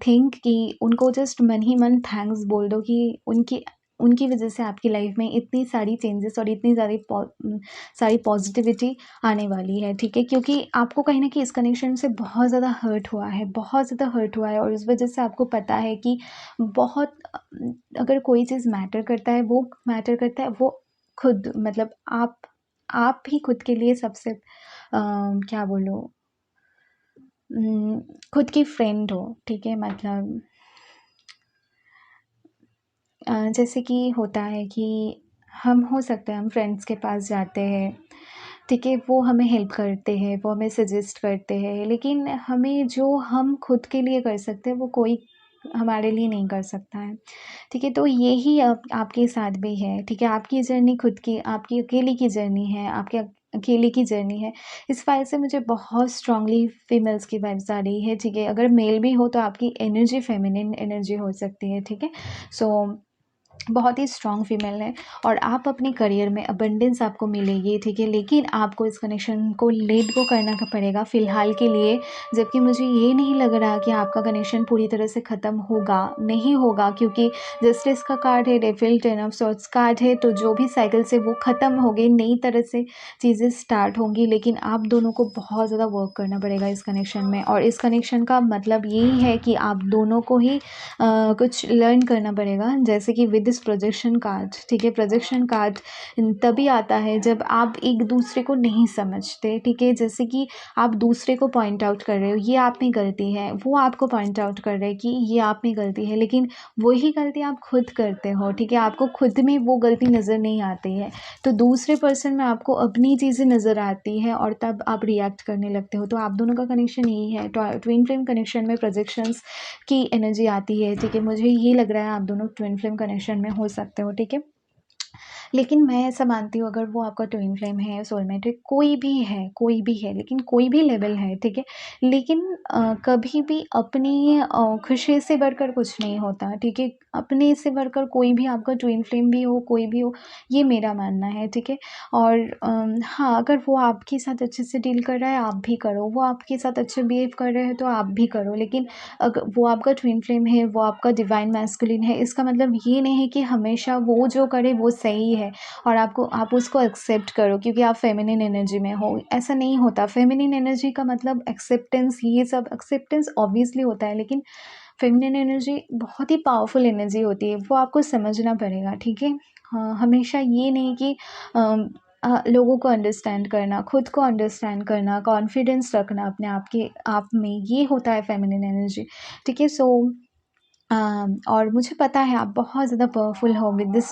थिंक कि उनको जस्ट मन ही मन थैंक्स बोल दो कि उनकी उनकी वजह से आपकी लाइफ में इतनी सारी चेंजेस और इतनी सारी पॉजिटिविटी आने वाली है, ठीक है। क्योंकि आपको कहीं न कहीं इस कनेक्शन से बहुत ज़्यादा हर्ट हुआ है, बहुत ज़्यादा हर्ट हुआ है और उस वजह से आपको पता है कि बहुत अगर कोई चीज़ मैटर करता है, वो मैटर करता है वो खुद, मतलब आप ही खुद के लिए सबसे क्या बोलूँ, खुद की फ्रेंड हो, ठीक है। मतलब जैसे कि होता है कि हम हो सकता है हम फ्रेंड्स के पास जाते हैं, ठीक है, वो हमें हेल्प करते हैं, वो हमें सजेस्ट करते हैं, लेकिन हमें जो हम खुद के लिए कर सकते हैं वो कोई हमारे लिए नहीं कर सकता है, ठीक है। तो यही आपके साथ भी है, ठीक है। आपकी जर्नी खुद की, आपकी अकेले की जर्नी है, आपके अकेले की जर्नी है। इस फाइल से मुझे बहुत स्ट्रांगली फीमेल्स की वाइब्स आ रही है, ठीक है। अगर मेल भी हो तो आपकी एनर्जी फेमिनिन एनर्जी हो सकती है, ठीक है। सो बहुत ही स्ट्रॉन्ग फीमेल है और आप अपने करियर में अबंडेंस आपको मिलेगी, ठीक है। लेकिन आपको इस कनेक्शन को लेट गो करना पड़ेगा फ़िलहाल के लिए, जबकि मुझे ये नहीं लग रहा कि आपका कनेक्शन पूरी तरह से ख़त्म होगा, नहीं होगा, क्योंकि जस्टिस का कार्ड है, devil, ten of swords card है। तो जो भी साइकिल्स है वो ख़त्म हो गई, नई तरह से चीज़ें स्टार्ट होंगी, लेकिन आप दोनों को बहुत ज़्यादा वर्क करना पड़ेगा इस कनेक्शन में। और इस कनेक्शन का मतलब यही है कि आप दोनों को ही कुछ लर्न करना पड़ेगा, जैसे कि विद दिस प्रोजेक्शन कार्ड, ठीक है। प्रोजेक्शन कार्ड तभी आता है जब आप एक दूसरे को नहीं समझते, ठीक है। जैसे कि आप दूसरे को पॉइंट आउट कर रहे हो, ये आप में गलती है, वो आपको पॉइंट आउट कर रहे हैं कि ये आप में गलती है, लेकिन वही गलती आप खुद करते हो, ठीक है। आपको खुद में वो गलती नज़र नहीं आती है, तो दूसरे पर्सन में आपको अपनी चीज़ें नज़र आती है और तब आप रिएक्ट करने लगते हो। तो आप दोनों का कनेक्शन यही है, ट्विन फ्लेम कनेक्शन में प्रोजेक्शंस की एनर्जी आती है, ठीक है। मुझे ये लग रहा है आप दोनों ट्विन फ्लेम कनेक्शन में हो सकते हो, ठीक है। लेकिन मैं ऐसा मानती हूँ अगर वो आपका ट्विन फ्लेम है, सोलमेट है, कोई भी है, लेकिन कोई भी लेवल है, ठीक है। लेकिन कभी भी अपनी खुशी से बढ़कर कुछ नहीं होता, ठीक है। अपने से बढ़कर कोई भी आपका ट्विन फ्लेम भी हो, कोई भी हो, ये मेरा मानना है, ठीक है। और हाँ, अगर वो आपके साथ अच्छे से डील कर रहा है, आप भी करो, वो आपके साथ अच्छे बिहेव कर रहे हैं तो आप भी करो। लेकिन अगर वो आपका ट्विन फ्लेम है, वो आपका डिवाइन मैस्कुलिन है, इसका मतलब ये नहीं है कि हमेशा वो जो करे वो सही है और आप उसको एक्सेप्ट करो क्योंकि आप फेमिनिन एनर्जी में हो। ऐसा नहीं होता। फेमिनिन एनर्जी का मतलब एक्सेप्टेंस, ये सब एक्सेप्टेंस ऑब्वियसली होता है, लेकिन फेमिनिन एनर्जी बहुत ही पावरफुल एनर्जी होती है, वो आपको समझना पड़ेगा, ठीक है। हाँ, हमेशा ये नहीं कि लोगों को अंडरस्टैंड करना, खुद को अंडरस्टैंड करना, कॉन्फिडेंस रखना अपने आप में, ये होता है फेमिनिन एनर्जी, ठीक है। सो और मुझे पता है आप बहुत ज़्यादा पावरफुल हो with this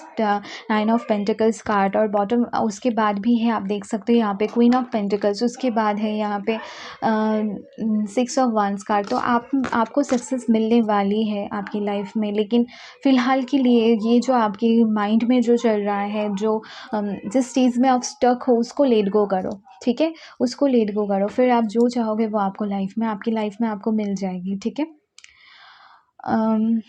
9 of pentacles card, और बॉटम उसके बाद भी है, आप देख सकते हो यहाँ पे क्वीन ऑफ पेंटिकल्स, उसके बाद है यहाँ पे 6 ऑफ वंस कार्ड। तो आपको सक्सेस मिलने वाली है आपकी लाइफ में, लेकिन फ़िलहाल के लिए ये जो आपके माइंड में जो चल रहा है, जो जिस चीज़ में आप स्टक हो उसको लेट गो करो, ठीक है? उसको लेट गो करो, फिर आप जो चाहोगे वो आपको आपकी लाइफ में आपको मिल जाएगी, ठीक है? अम,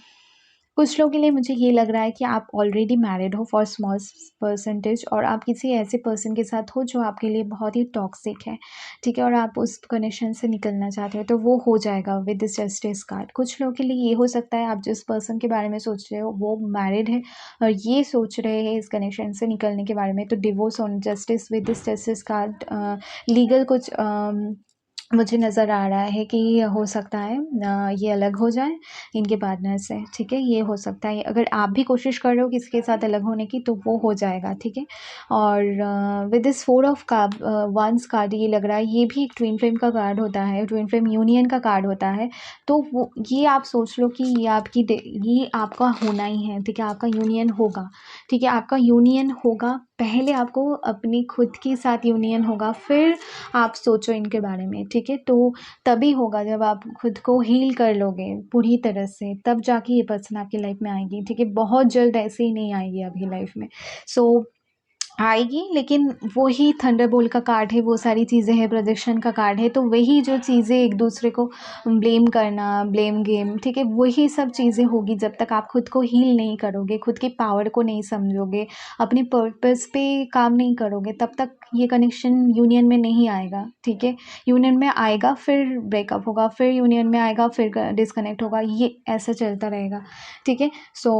कुछ लोगों के लिए मुझे ये लग रहा है कि आप ऑलरेडी मैरिड हो फॉर स्मॉल परसेंटेज, और आप किसी ऐसे पर्सन के साथ हो जो आपके लिए बहुत ही टॉक्सिक है, ठीक है? और आप उस कनेक्शन से निकलना चाहते हो, तो वो हो जाएगा विद दिस जस्टिस कार्ड। कुछ लोगों के लिए ये हो सकता है आप जिस पर्सन के बारे में सोच रहे हो वो मैरिड है और ये सोच रहे हैं इस कनेक्शन से निकलने के बारे में, तो divorce on justice with this justice card, legal कुछ मुझे नज़र आ रहा है कि हो सकता है ये अलग हो जाए इनके पार्टनर से, ठीक है? ये हो सकता है, अगर आप भी कोशिश कर रहे हो किसी के साथ अलग होने की तो वो हो जाएगा, ठीक है? और with this 4 of wands card ये लग रहा है, ये भी एक ट्विन फ्लेम का कार्ड होता है, ट्विन फ्लेम यूनियन का कार्ड होता है। तो वो ये आप सोच लो कि ये आपका होना ही है, ठीक है? आपका यूनियन होगा, ठीक है? आपका यूनियन होगा, पहले आपको अपनी खुद के साथ यूनियन होगा, फिर आप सोचो इनके बारे में, ठीक है? तो तभी होगा जब आप खुद को हील कर लोगे पूरी तरह से, तब जाके ये पर्सन आपकी लाइफ में आएगी, ठीक है? बहुत जल्द ऐसे ही नहीं आएगी आपकी लाइफ में। सो आएगी, लेकिन वो ही थंडरबोल्ट का कार्ड है, वो सारी चीज़ें हैं, प्रोजेक्शन का कार्ड है, तो वही जो चीज़ें एक दूसरे को ब्लेम करना, ब्लेम गेम, ठीक है? वही सब चीज़ें होगी जब तक आप खुद को हील नहीं करोगे, खुद की पावर को नहीं समझोगे, अपने पर्पस पे काम नहीं करोगे, तब तक ये कनेक्शन यूनियन में नहीं आएगा, ठीक है? यूनियन में आएगा, फिर ब्रेकअप होगा, फिर यूनियन में आएगा, फिर डिस्कनेक्ट होगा, ये ऐसा चलता रहेगा, ठीक है? So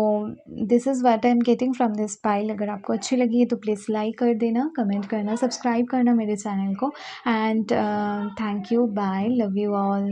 this is what I am getting from this pile. अगर आपको अच्छी लगी है तो प्लीज़ लाइक कर देना, कमेंट करना, सब्सक्राइब करना मेरे चैनल को, and thank you, bye, love you all.